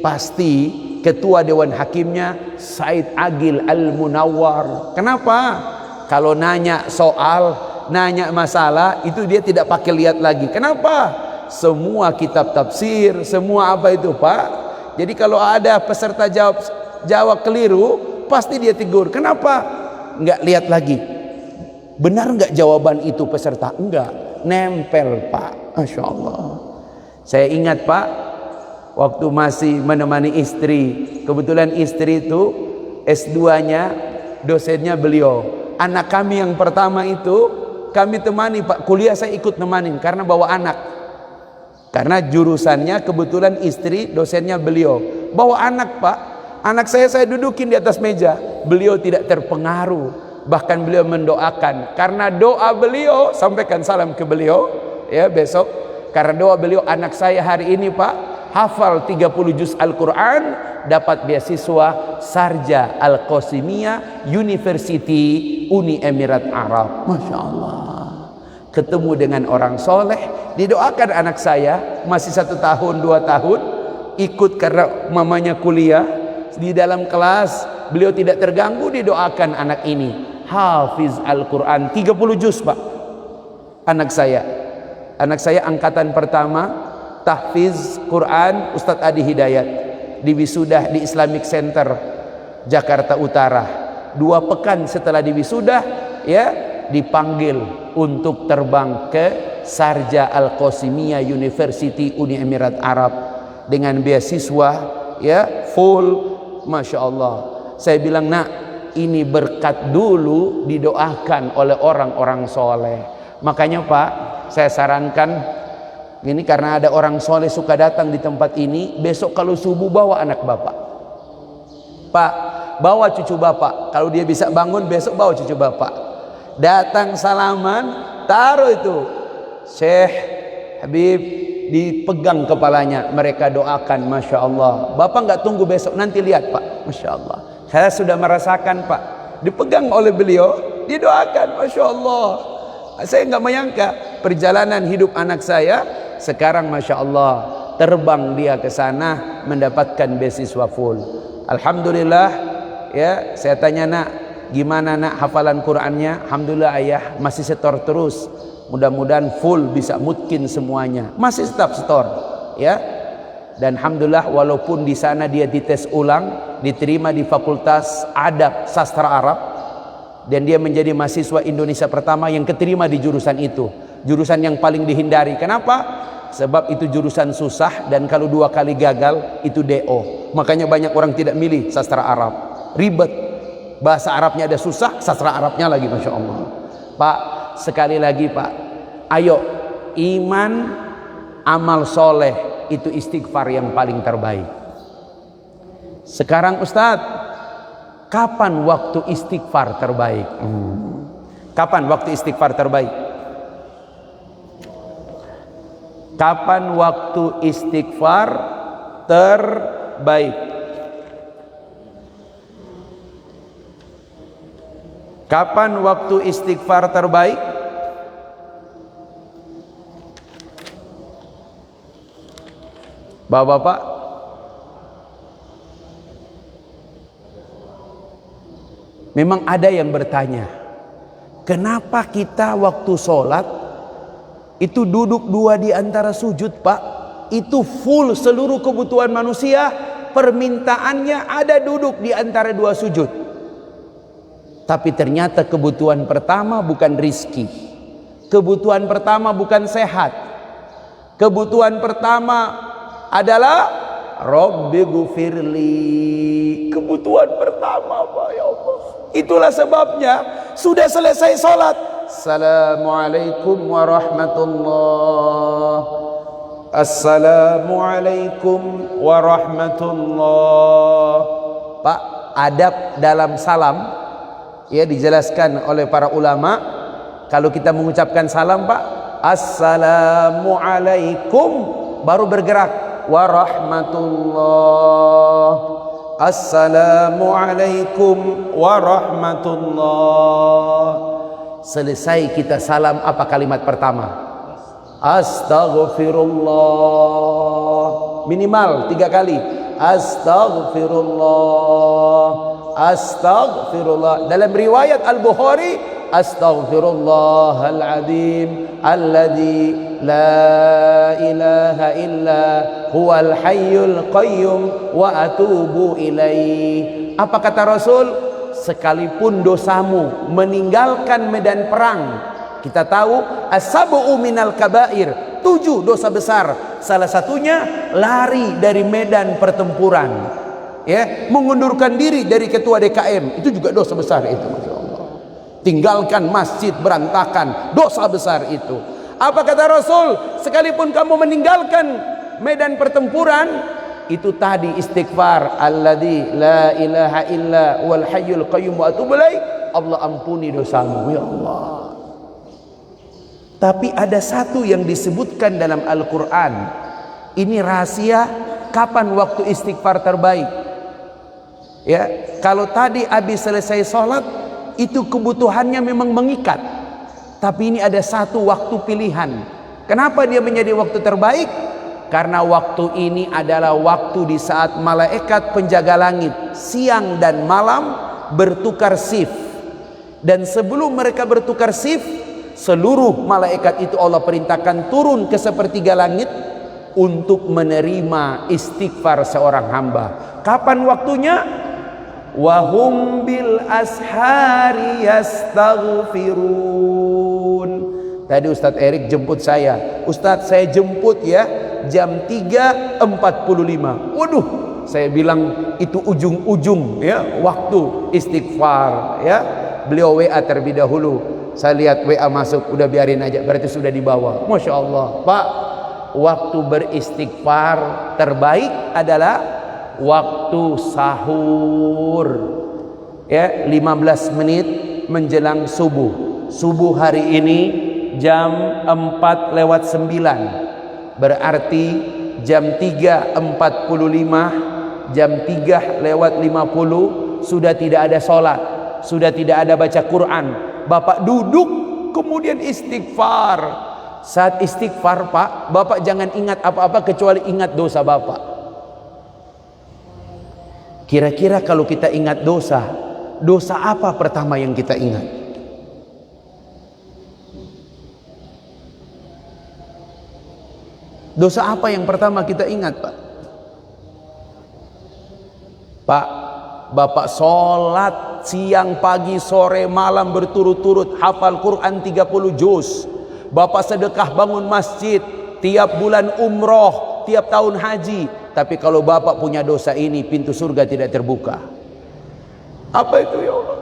S2: pasti ketua Dewan Hakimnya Said Agil Al-Munawwar. Kenapa? Kalau nanya soal, nanya masalah, itu dia tidak pakai lihat lagi. Kenapa? Semua kitab tafsir, semua apa itu, Pak. Jadi kalau ada peserta jawab keliru, pasti dia tegur. Kenapa? Enggak lihat lagi. Benar enggak jawaban itu peserta? Enggak. Nempel, Pak. Masya Allah. Saya ingat, Pak, waktu masih menemani istri, kebetulan istri itu S2-nya dosennya beliau. Anak kami yang pertama itu kami temani, Pak, kuliah saya ikut nemanin karena bawa anak. Karena jurusannya kebetulan istri dosennya beliau. Bawa anak, Pak. Anak saya dudukin di atas meja. Beliau tidak terpengaruh, bahkan beliau mendoakan. Karena doa beliau, sampaikan salam ke beliau ya besok. Karena doa beliau, anak saya hari ini, Pak, hafal 30 juz Al-Quran, dapat beasiswa Sarja Al-Qasimiyah University Uni Emirat Arab. Masya Allah. Ketemu dengan orang soleh, didoakan anak saya masih 1 tahun 2 tahun, ikut karena mamanya kuliah. Di dalam kelas beliau tidak terganggu, didoakan anak ini hafiz Al-Quran 30 juz Pak. Anak saya angkatan pertama tahfiz Quran Ustadz Adi Hidayat di wisuda di Islamic Center Jakarta Utara. 2 pekan setelah di wisuda ya dipanggil untuk terbang ke Sharjah Al-Qasimiyah University Uni Emirat Arab dengan beasiswa ya full. Masya Allah. Saya bilang, nak, ini berkat dulu didoakan oleh orang-orang soleh. Makanya Pak, saya sarankan ini karena ada orang soleh suka datang di tempat ini, besok kalau subuh bawa anak bapak, Pak, bawa cucu bapak. Kalau dia bisa bangun besok bawa cucu bapak, datang salaman, taruh itu Syekh Habib, dipegang kepalanya, mereka doakan. Masya Allah. Bapak nggak tunggu besok, nanti lihat Pak. Masya Allah, saya sudah merasakan Pak, dipegang oleh beliau, didoakan. Masya Allah, saya nggak menyangka perjalanan hidup anak saya sekarang. Masya Allah, terbang dia ke sana mendapatkan beasiswa full. Alhamdulillah ya. Saya tanya, nak, gimana nak hafalan Qurannya? Alhamdulillah ayah, masih setor terus. Mudah-mudahan full bisa mungkin semuanya. Masih tetap setor ya. Dan alhamdulillah walaupun di sana dia dites ulang, diterima di Fakultas Adab Sastra Arab, dan dia menjadi mahasiswa Indonesia pertama yang keterima di jurusan itu. Jurusan yang paling dihindari. Kenapa? Sebab itu jurusan susah, dan kalau 2 kali gagal itu DO. Makanya banyak orang tidak milih sastra Arab. Ribet. Bahasa Arabnya ada susah, sastra Arabnya lagi. Masya Allah. Pak, sekali lagi Pak, ayo, iman, amal soleh itu istighfar yang paling terbaik. Sekarang Ustadz, kapan waktu istighfar terbaik? Kapan waktu istighfar terbaik? Kapan waktu istighfar terbaik? Kapan waktu istighfar terbaik? Bapak-bapak, memang ada yang bertanya, kenapa kita waktu sholat itu duduk 2 di antara sujud Pak? Itu full seluruh kebutuhan manusia, permintaannya ada duduk di antara 2 sujud. Tapi ternyata kebutuhan pertama bukan rizki, kebutuhan pertama bukan sehat, kebutuhan pertama adalah Rabbi gufirli. Kebutuhan pertama Pak, ya Allah. Itulah sebabnya sudah selesai sholat, Assalamualaikum warahmatullah, Assalamualaikum warahmatullah. Pak, adab dalam salam ya dijelaskan oleh para ulama. Kalau kita mengucapkan salam Pak, Assalamualaikum, baru bergerak warahmatullah, Assalamualaikum warahmatullah. Selesai kita salam, apa kalimat pertama? Astaghfirullah. Minimal 3 kali. Astaghfirullah, astaghfirullah. Dalam riwayat Al-Bukhari, astaghfirullahal-azim alladzi la ilaha illa huwal hayyul qayyum wa atubu ilaih. Apa kata Rasul? Sekalipun dosamu meninggalkan medan perang, kita tahu as-sab'u minal kabair, 7 dosa besar. Salah satunya lari dari medan pertempuran, ya, mengundurkan diri dari ketua DKM, itu juga dosa besar itu. Masya Allah. Tinggalkan masjid berantakan, dosa besar itu. Apa kata Rasul? Sekalipun kamu meninggalkan medan pertempuran, itu tadi istighfar, alladzi la ilaha illa wal hayyul qayyum wa atubu ilaih, Allah ampuni dosamu, ya Allah. Tapi ada satu yang disebutkan dalam Al-Quran, ini rahasia kapan waktu istighfar terbaik. Ya, kalau tadi habis selesai sholat itu kebutuhannya memang mengikat, tapi ini ada satu waktu pilihan. Kenapa dia menjadi waktu terbaik? Karena waktu ini adalah waktu di saat malaikat penjaga langit siang dan malam bertukar shift. Dan sebelum mereka bertukar shift, seluruh malaikat itu Allah perintahkan turun ke sepertiga langit untuk menerima istighfar seorang hamba. Kapan waktunya? Wahum bil ashari yastaghfirun. Tadi Ustadz Erik jemput saya. Ustadz, saya jemput ya jam 3.45. Waduh, saya bilang itu ujung-ujung ya waktu istighfar ya. Beliau WA terlebih dahulu. Saya lihat WA masuk, udah biarin aja, berarti sudah dibawa. Masya Allah, Pak, waktu beristighfar terbaik adalah waktu sahur ya, 15 menit menjelang subuh. Subuh hari ini jam 4:09, berarti jam 3.45, jam 3:50 sudah tidak ada sholat, sudah tidak ada baca Quran. Bapak duduk kemudian istighfar. Saat istighfar Pak, Bapak jangan ingat apa-apa kecuali ingat dosa Bapak. Kira-kira kalau kita ingat dosa, dosa apa pertama yang kita ingat? Dosa apa yang pertama kita ingat, Pak? Pak, Bapak sholat siang, pagi, sore, malam berturut-turut, hafal Quran 30 juz. Bapak sedekah bangun masjid, tiap bulan umroh, tiap tahun haji. Tapi kalau Bapak punya dosa ini, pintu surga tidak terbuka. Apa itu ya Allah?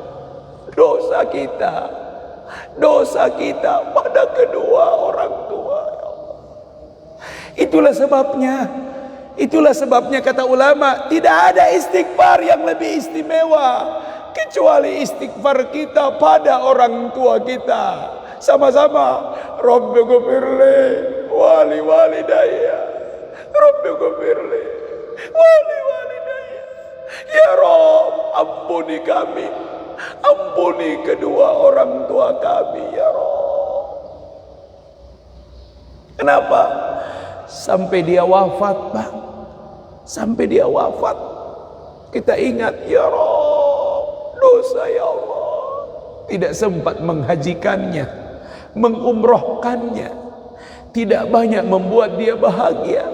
S2: Dosa kita. Dosa kita pada kedua orang tua ya Allah. Itulah sebabnya kata ulama, tidak ada istighfar yang lebih istimewa kecuali istighfar kita pada orang tua kita. Sama-sama, Rabbi ghfirli wali walidayya, Rabbi ghfirli wali walidayya. Ya Rabb, ampuni kami, ampuni kedua orang tua kami ya Rabb. Kenapa? Sampai dia wafat, Pak. Sampai dia wafat, kita ingat ya Rabb, dosa ya Allah, tidak sempat menghajikannya, mengumrohkannya, tidak banyak membuat dia bahagia.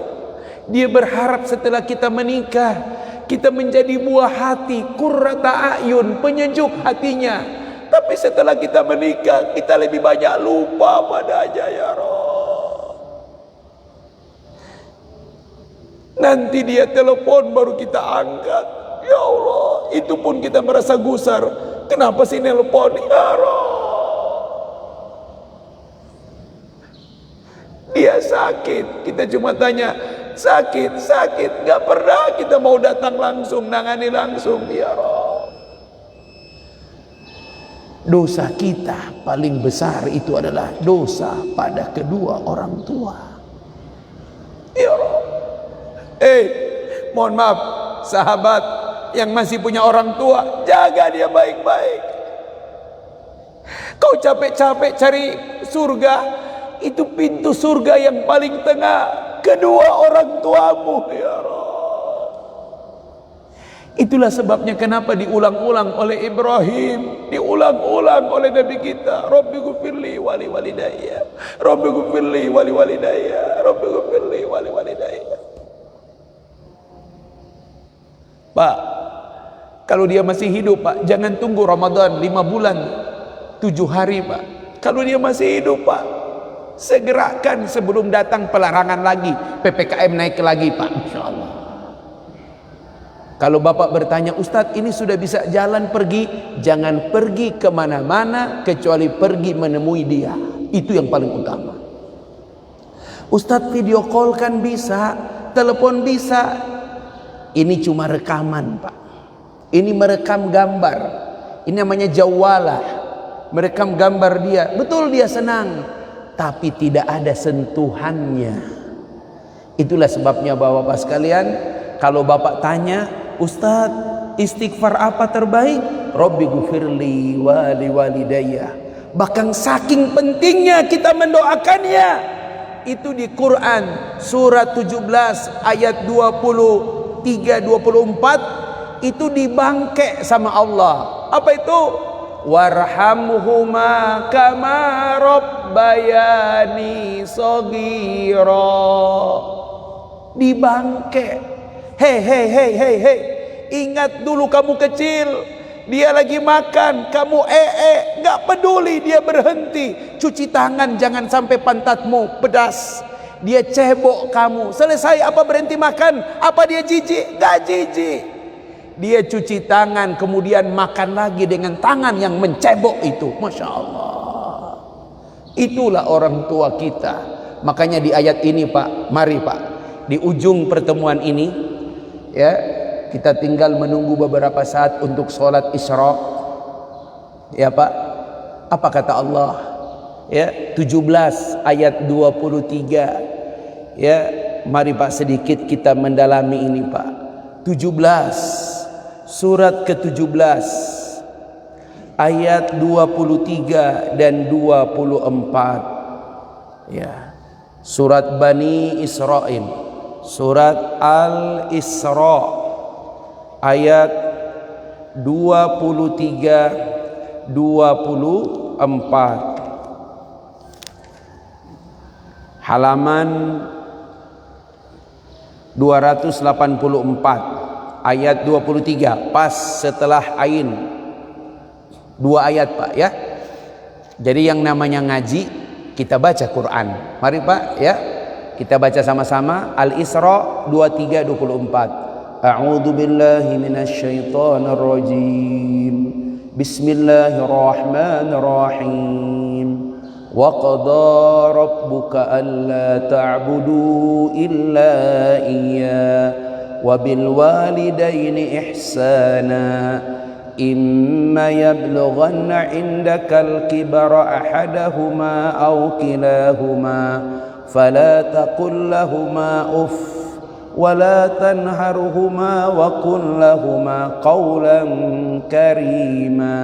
S2: Dia berharap setelah kita menikah, kita menjadi buah hati, qurrata a'yun, penyejuk hatinya. Tapi setelah kita menikah, kita lebih banyak lupa padanya ya Rabb. Nanti dia telepon baru kita angkat. Ya Allah, itu pun kita merasa gusar. Kenapa sih nelpon ya Rabb? Dia sakit, kita cuma tanya, sakit, gak pernah kita mau datang langsung, nangani langsung ya Rabb. Dosa kita paling besar itu adalah dosa pada kedua orang tua ya Rabb. Mohon maaf, sahabat yang masih punya orang tua, jaga dia baik-baik. Kau capek-capek cari surga, itu pintu surga yang paling tengah, kedua orang tuamu ya Rabb. Itulah sebabnya kenapa diulang-ulang oleh Ibrahim, diulang-ulang oleh Nabi kita, Rabbi ghfirli wali walidayya, Rabbi ghfirli wali walidayya, Rabbi ghfirli wali walidayya. Pak, kalau dia masih hidup Pak, jangan tunggu Ramadan 5 bulan 7 hari Pak. Kalau dia masih hidup Pak, segerakan sebelum datang pelarangan lagi, PPKM naik lagi Pak, insya Allah. Kalau Bapak bertanya, Ustadz ini sudah bisa jalan pergi, jangan pergi kemana-mana kecuali pergi menemui dia. Itu yang paling utama. Ustadz video call kan bisa, telepon bisa. Ini cuma rekaman Pak. Ini merekam gambar. Ini namanya jawalah. Merekam gambar dia. Betul dia senang, tapi tidak ada sentuhannya. Itulah sebabnya Bapak-bapak sekalian, kalau Bapak tanya, Ustadz istighfar apa terbaik? Rabbi ghfirli wali walidayya. Bahkan saking pentingnya kita mendoakannya, itu di Quran surat 17 ayat 23-24 itu dibangke sama Allah. Apa itu? Warhamhuma kama rabbayani shaghira. Dibangke. Hei, ingat dulu kamu kecil, dia lagi makan, kamu nggak peduli, dia berhenti. Cuci tangan, jangan sampai pantatmu pedas. Dia cebok kamu. Selesai apa berhenti makan? Apa dia jijik? Nggak jijik. Dia cuci tangan, kemudian makan lagi dengan tangan yang mencebok itu. Masya Allah. Itulah orang tua kita. Makanya di ayat ini Pak, mari Pak, di ujung pertemuan ini, ya, kita tinggal menunggu beberapa saat untuk sholat Isra. Ya Pak, apa kata Allah? Ya, 17 ayat 23. Ya, mari Pak sedikit kita mendalami ini Pak. 17 surat ke-17 ayat 23 dan 24. Ya. Surat Bani Israil, surat Al-Isra ayat 23 24. Halaman 284 ayat 23, pas setelah ain. 2 ayat Pak ya. Jadi yang namanya ngaji, kita baca Quran. Mari Pak ya, kita baca sama-sama Al-Isra 23-24. A'udzu billahi minasyaitonir rajim. Bismillahirrahmanirrahim. Wa qada rabbuka alla ta'budu illa iyyah wa bil walidaini ihsana imma yablughanna 'indakal kibara ahaduhuma aw kilahuma fala taqul lahumā uff wa la tanharhumā wa qul lahumā qawlan karīmā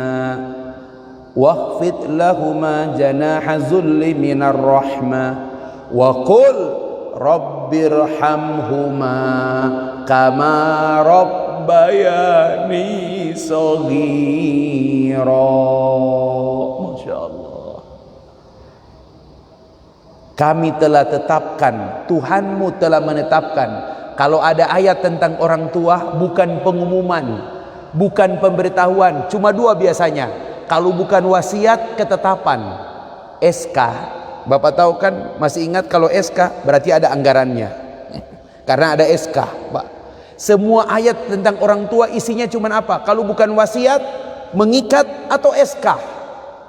S2: wakhfid lahumā janāha dhulli minar rahmah wa qul rabbirhamhuma kama rabbayani shaghira. Masya Allah. Kami telah tetapkan, Tuhanmu telah menetapkan. Kalau ada ayat tentang orang tua, bukan pengumuman, bukan pemberitahuan, cuma 2 biasanya. Kalau bukan wasiat, ketetapan. SK, Bapak tahu kan, masih ingat kalau SK berarti ada anggarannya. Karena ada SK, Pak. Semua ayat tentang orang tua isinya cuma apa? Kalau bukan wasiat, mengikat, atau SK,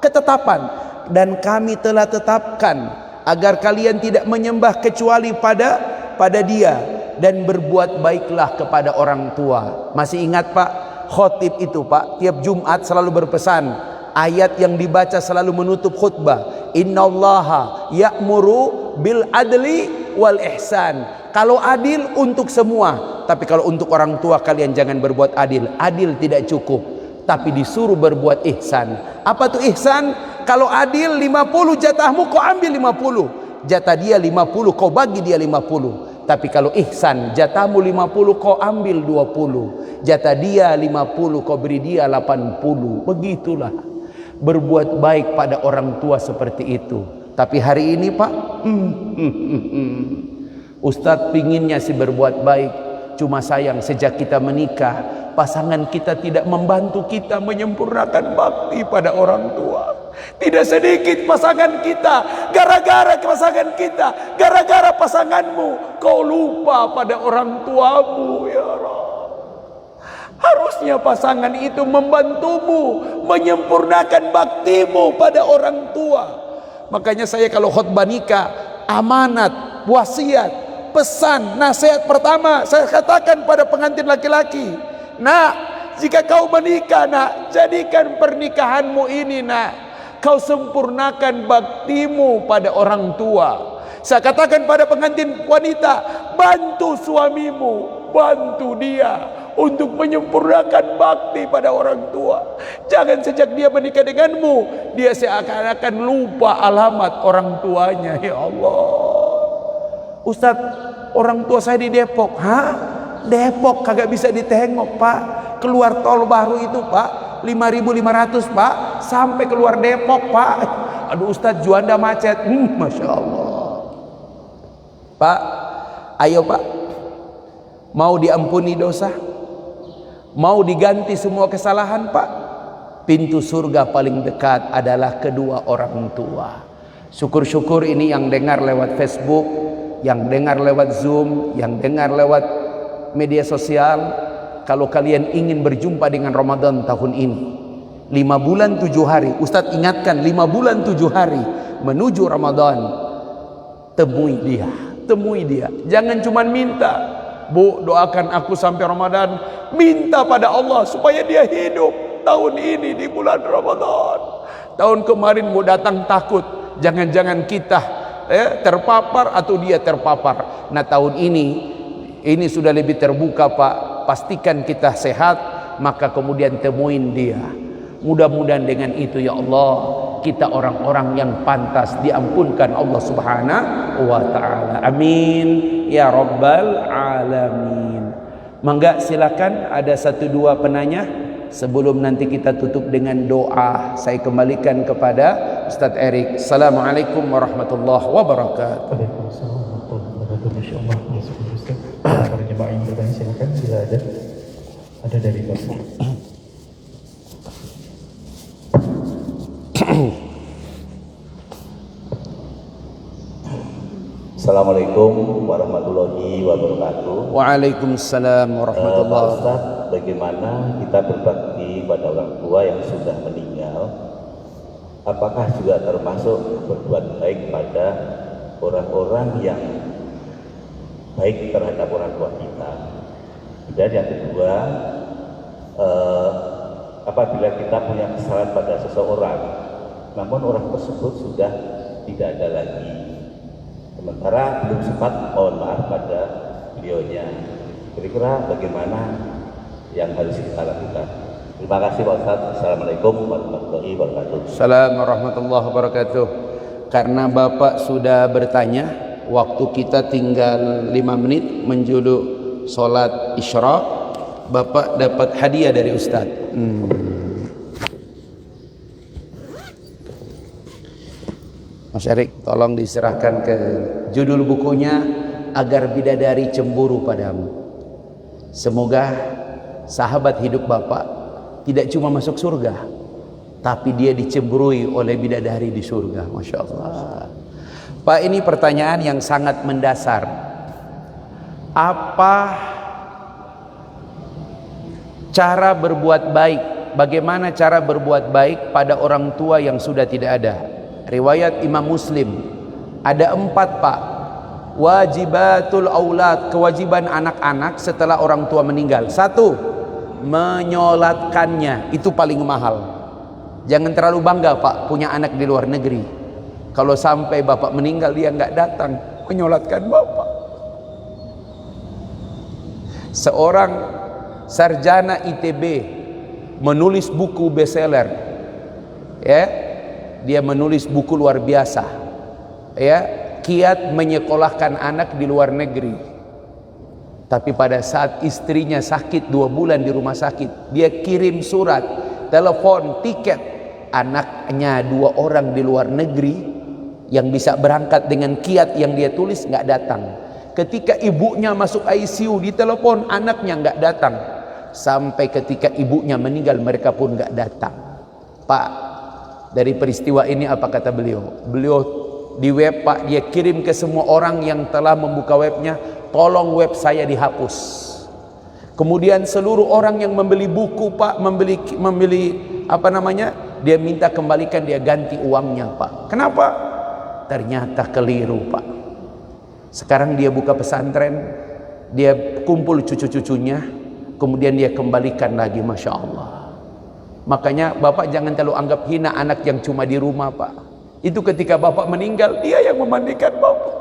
S2: ketetapan. Dan kami telah tetapkan agar kalian tidak menyembah kecuali pada Dia, dan berbuat baiklah kepada orang tua. Masih ingat Pak, khotib itu Pak tiap Jumat selalu berpesan, ayat yang dibaca selalu menutup khutbah, innallaha ya'muru bil adli wal ihsan. Kalau adil untuk semua, tapi kalau untuk orang tua kalian jangan berbuat adil. Adil tidak cukup, tapi disuruh berbuat ihsan. Apa tuh ihsan? Kalau adil 50 jatahmu, kau ambil 50. Jatah dia 50, kau bagi dia 50. Tapi kalau ihsan, jatahmu 50, kau ambil 20. Jatah dia 50, kau beri dia 80. Begitulah berbuat baik pada orang tua seperti itu. Tapi hari ini Pak, Ustadz pinginnya sih berbuat baik, cuma sayang sejak kita menikah, pasangan kita tidak membantu kita menyempurnakan bakti pada orang tua. Tidak sedikit pasangan kita, gara-gara pasangan kita, gara-gara pasanganmu, kau lupa pada orang tuamu. Ya Rabb, harusnya pasangan itu membantumu menyempurnakan baktimu pada orang tua. Makanya saya kalau khutbah nikah, amanat, wasiat, pesan, nasihat pertama saya katakan pada pengantin laki-laki, nak, jika kau menikah nak, jadikan pernikahanmu ini nak, kau sempurnakan baktimu pada orang tua. Saya katakan pada pengantin wanita, bantu suamimu, bantu dia untuk menyempurnakan bakti pada orang tua. Jangan sejak dia menikah denganmu, dia seakan-akan lupa alamat orang tuanya. Ya Allah, Ustadz, orang tua saya di Depok. Hah? Depok kagak bisa ditengok Pak. Keluar tol baru itu Pak 5.500 Pak, sampai keluar Depok Pak. Aduh Ustadz, Juanda macet. Masya Allah. Pak, ayo Pak, mau diampuni dosa, mau diganti semua kesalahan Pak, pintu surga paling dekat adalah kedua orang tua. Syukur-syukur ini yang dengar lewat Facebook, yang dengar lewat Zoom, yang dengar lewat media sosial. Kalau kalian ingin berjumpa dengan Ramadan tahun ini, 5 bulan 7 hari, Ustadz ingatkan, 5 bulan 7 hari menuju Ramadan, temui dia, temui dia. Jangan cuma minta, Bu, doakan aku sampai Ramadan. Minta pada Allah supaya dia hidup tahun ini di bulan Ramadan. Tahun kemarin mau datang takut, jangan-jangan kita terpapar atau dia terpapar. Nah tahun ini sudah lebih terbuka Pak. Pastikan kita sehat, maka kemudian temuin dia. Mudah-mudahan dengan itu ya Allah, kita orang-orang yang pantas diampunkan Allah Subhanahu wa ta'ala. Amin ya rabbal alamin. Mangga silakan, ada 1-2 penanya sebelum nanti kita tutup dengan doa. Saya kembalikan kepada Ustadz Erik. Assalamualaikum warahmatullahi wabarakatuh.
S1: Waalaikumsalam warahmatullahi wabarakatuh. Masya Allah. Ya, Ustaz. Para jemaah yang bertanya silakan, bila ada dari Bapak.
S3: Assalamualaikum warahmatullahi wabarakatuh.
S2: Waalaikumsalam warahmatullahi
S3: Pak
S2: wabarakatuh.
S3: Ustaz, bagaimana kita berbakti pada orang tua yang sudah meninggal? Apakah juga termasuk berbuat baik pada orang-orang yang baik terhadap orang tua kita? Dan yang kedua, apabila kita punya kesalahan pada seseorang, namun orang tersebut sudah tidak ada lagi, sementara belum sempat mohon maaf pada beliaunya, kira-kira bagaimana yang harus kita lakukan? Terima kasih Pak Ustaz. Assalamualaikum warahmatullahi wabarakatuh.
S2: Assalamualaikum warahmatullahi wabarakatuh. Karena Bapak sudah bertanya, waktu kita tinggal 5 menit menjulu sholat isyraq, Bapak dapat hadiah dari Ustaz. Mas Erik, tolong diserahkan ke judul bukunya, Agar Bidadari Cemburu Padamu. Semoga sahabat hidup Bapak tidak cuma masuk surga, tapi dia dicemburui oleh bidadari di surga. Masya Allah. Pak, ini pertanyaan yang sangat mendasar. Apa cara berbuat baik? Bagaimana cara berbuat baik pada orang tua yang sudah tidak ada? Riwayat Imam Muslim, ada 4 Pak. Wajibatul aulad, kewajiban anak-anak setelah orang tua meninggal. 1, menyolatkannya. Itu paling mahal. Jangan terlalu bangga Pak punya anak di luar negeri. Kalau sampai Bapak meninggal dia nggak datang menyolatkan Bapak. Seorang sarjana ITB menulis buku bestseller, ya, dia menulis buku luar biasa, ya, kiat menyekolahkan anak di luar negeri. Tapi pada saat istrinya sakit 2 bulan di rumah sakit, dia kirim surat, telepon, tiket. Anaknya 2 orang di luar negeri yang bisa berangkat dengan kiat yang dia tulis nggak datang. Ketika ibunya masuk ICU, ditelepon, anaknya nggak datang. Sampai ketika ibunya meninggal, mereka pun nggak datang. Pak, dari peristiwa ini apa kata beliau? Beliau di web Pak, dia kirim ke semua orang yang telah membuka webnya, tolong web saya dihapus. Kemudian seluruh orang yang membeli buku Pak, membeli apa namanya, dia minta kembalikan, dia ganti uangnya Pak. Kenapa? Ternyata keliru Pak. Sekarang dia buka pesantren, dia kumpul cucu-cucunya, kemudian dia kembalikan lagi. Masya Allah. Makanya Bapak jangan terlalu anggap hina anak yang cuma di rumah Pak. Itu ketika Bapak meninggal, dia yang memandikan Bapak,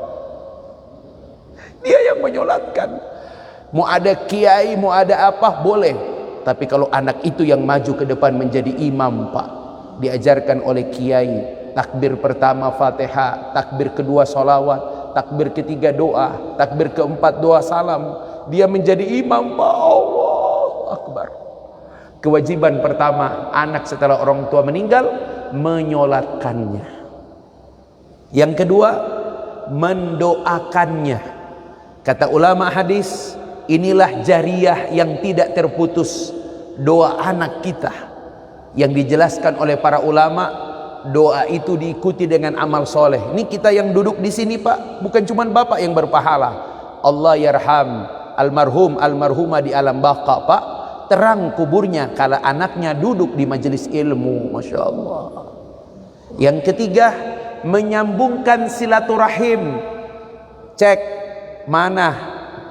S2: dia yang menyolatkan. Mau ada kiai, mau ada apa, boleh. Tapi kalau anak itu yang maju ke depan menjadi imam Pak, diajarkan oleh kiai, takbir pertama Fatihah, takbir kedua sholawat, takbir ketiga doa, takbir keempat doa salam, dia menjadi imam. Allahu Akbar. Kewajiban pertama anak setelah orang tua meninggal, menyolatkannya. Yang kedua, mendoakannya. Kata ulama hadis, inilah jariyah yang tidak terputus, doa anak kita. Yang dijelaskan oleh para ulama, doa itu diikuti dengan amal soleh. Ini kita yang duduk di sini Pak, bukan cuma Bapak yang berpahala. Allah yarham almarhum almarhumah di alam baqa Pak, terang kuburnya kalau anaknya duduk di majelis ilmu. Masya Allah. Yang ketiga, menyambungkan silaturahim. Cek mana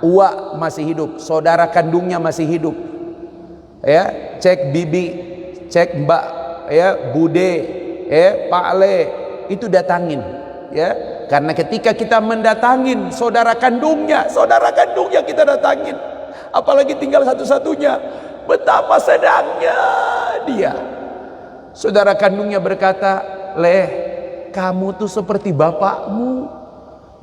S2: uak masih hidup, saudara kandungnya masih hidup, ya, cek bibi, cek mbak, ya, bude, Pak Le, itu datangin, ya, karena ketika kita mendatangin saudara kandungnya kita datangin, apalagi tinggal satu-satunya, betapa sedangnya dia. Saudara kandungnya berkata, Le, kamu tuh seperti bapakmu,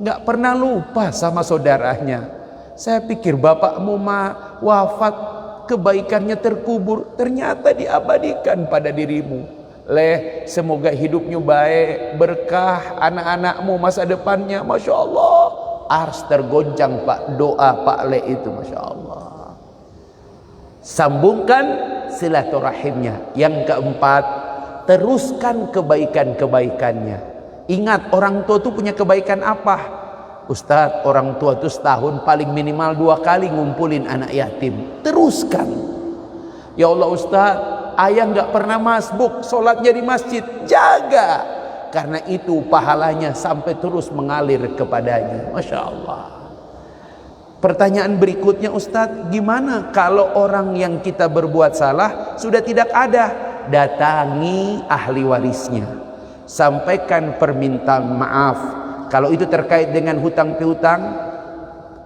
S2: nggak pernah lupa sama saudaranya. Saya pikir bapakmu mah wafat, kebaikannya terkubur, ternyata diabadikan pada dirimu. Le, semoga hidupnya baik, berkah, anak-anakmu masa depannya. Masya Allah, ars tergoncang Pak, doa Pak Le itu. Masya Allah. Sambungkan silaturahimnya. Yang keempat, teruskan kebaikan-kebaikannya. Ingat, orang tua itu punya kebaikan apa? Ustadz, orang tua itu setahun paling minimal 2 kali ngumpulin anak yatim. Teruskan. Ya Allah Ustadz, ayah nggak pernah masbuk, sholatnya di masjid, jaga, karena itu pahalanya sampai terus mengalir kepadanya. Masya Allah. Pertanyaan berikutnya, Ustadz, gimana kalau orang yang kita berbuat salah sudah tidak ada? Datangi ahli warisnya, sampaikan permintaan maaf. Kalau itu terkait dengan hutang piutang,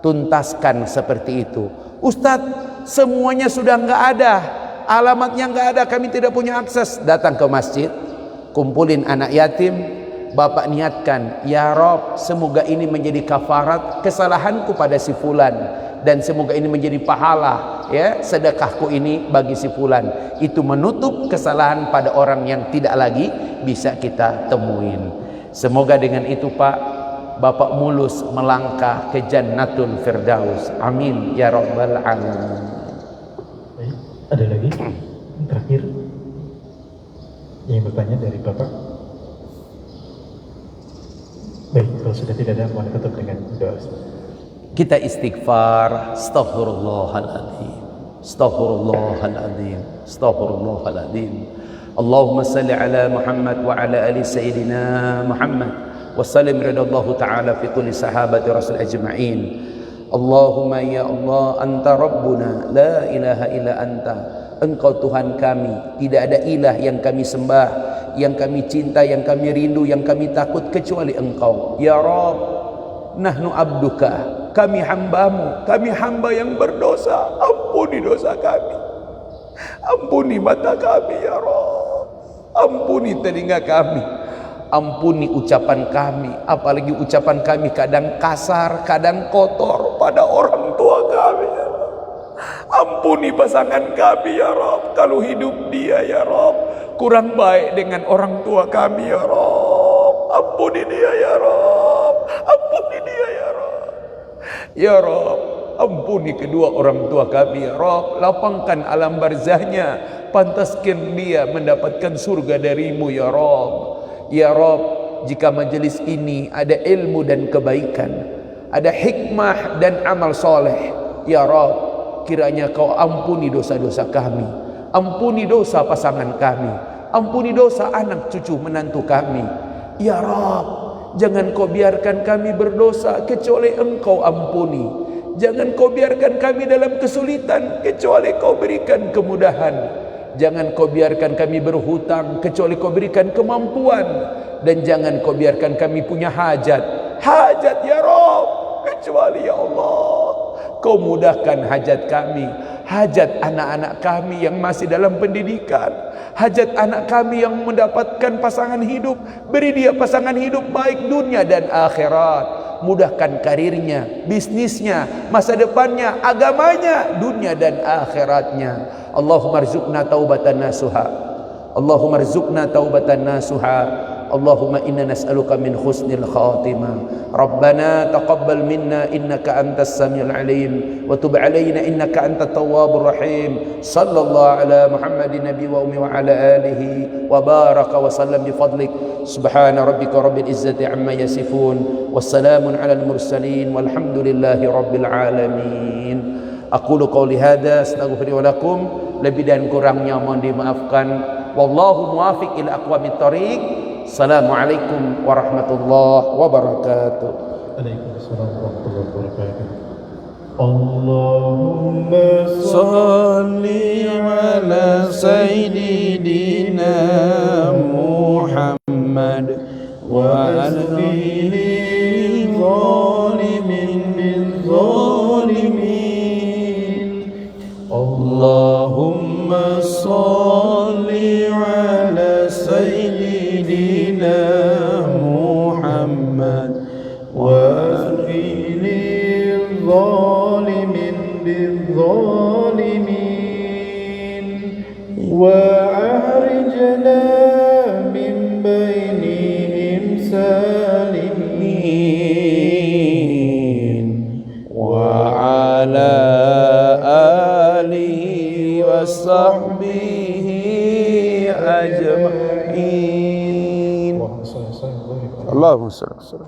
S2: tuntaskan seperti itu. Ustadz, semuanya sudah nggak ada, alamatnya nggak ada, kami tidak punya akses. Datang ke masjid, kumpulin anak yatim, bapak niatkan, ya Rob, semoga ini menjadi kafarat kesalahanku pada si fulan, dan semoga ini menjadi pahala, ya, sedekahku ini bagi si fulan. Itu menutup kesalahan pada orang yang tidak lagi bisa kita temuin. Semoga dengan itu Pak, Bapak mulus melangkah ke Jannatul Firdaus. Amin ya rabbal alamin.
S1: Baik, ada lagi terakhir yang bertanya dari Bapak. Baik, kalau sudah tidak ada, mohon tutup dengan doa.
S2: Kita istighfar, astaghfirullahaladzim, astaghfirullahaladzim, astaghfirullahaladzim. Allahumma salli ala Muhammad wa ala ali Sayyidina Muhammad wa sallim radallahu ta'ala fi kulli sahabati Rasul ajma'in. Allahumma ya Allah, anta Rabbuna, la ilaha illa anta. Engkau Tuhan kami, tidak ada ilah yang kami sembah, yang kami cinta, yang kami rindu, yang kami takut kecuali Engkau. Ya Rabb, nahnu abduka, kami hambamu, kami hamba yang berdosa. Ampuni dosa kami, ampuni mata kami ya Rabb, ampuni telinga kami, ampuni ucapan kami, apalagi ucapan kami kadang kasar, kadang kotor pada orang tua kami ya Rabb. Ampuni pasangan kami ya Rabb, kalau hidup dia ya Rabb kurang baik dengan orang tua kami ya Rabb. Ampuni dia ya Rabb, ampuni dia ya Rabb. Ya Rabb, ampuni kedua orang tua kami ya Rabb, lapangkan alam barzahnya, pantaskan dia mendapatkan surga darimu ya Rabb. Ya Rabb, jika majelis ini ada ilmu dan kebaikan, ada hikmah dan amal soleh, ya Rabb, kiranya kau ampuni dosa-dosa kami, ampuni dosa pasangan kami, ampuni dosa anak cucu menantu kami. Ya Rabb, jangan kau biarkan kami berdosa kecuali Engkau ampuni. Jangan kau biarkan kami dalam kesulitan kecuali kau berikan kemudahan. Jangan kau biarkan kami berhutang kecuali kau berikan kemampuan. Dan jangan kau biarkan kami punya hajat ya Rabb, kecuali ya Allah kau mudahkan hajat kami, hajat anak-anak kami yang masih dalam pendidikan, hajat anak kami yang mendapatkan pasangan hidup. Beri dia pasangan hidup baik dunia dan akhirat. mudahkan karirnya, bisnisnya, masa depannya, agamanya, dunia dan akhiratnya. Allahumma rzuqna taubatan nasuha, Allahumma rzuqna taubatan nasuha, Allahumma inna nas'aluka min husnil khatimah. Rabbana taqabbal minna innaka antas samiul alim wa tub alaina innaka antat tawwabur rahim. Sallallahu ala Muhammadin nabi wa ummi wa ala alihi wa baraka wa sallam bi fadlik. Subhana rabbika rabbil izzati amma yasifun, wassalamun alal mursalin, walhamdulillahi rabbil alamin. Aqulu qawli hadza astaghfiru lakum, lebih dan kurangnya mohon dimaafkan. Wallahu muwaffiq ila aqwamit thoriq. Assalamualaikum warahmatullahi wabarakatuh.
S1: Waalaikumsalam warahmatullahi wabarakatuh. Allahumma
S2: Salli ala Sayyidina Muhammad wa ala alihi zalimin bil zalimin. Allahumma salli ala Sayyidina Muhammad wa alihi zalimin bil zalimin wa ahrijna min bainihim salimin wa ala alihi wa sahbihi ajma'in. Allahumma salli ala Sayyidina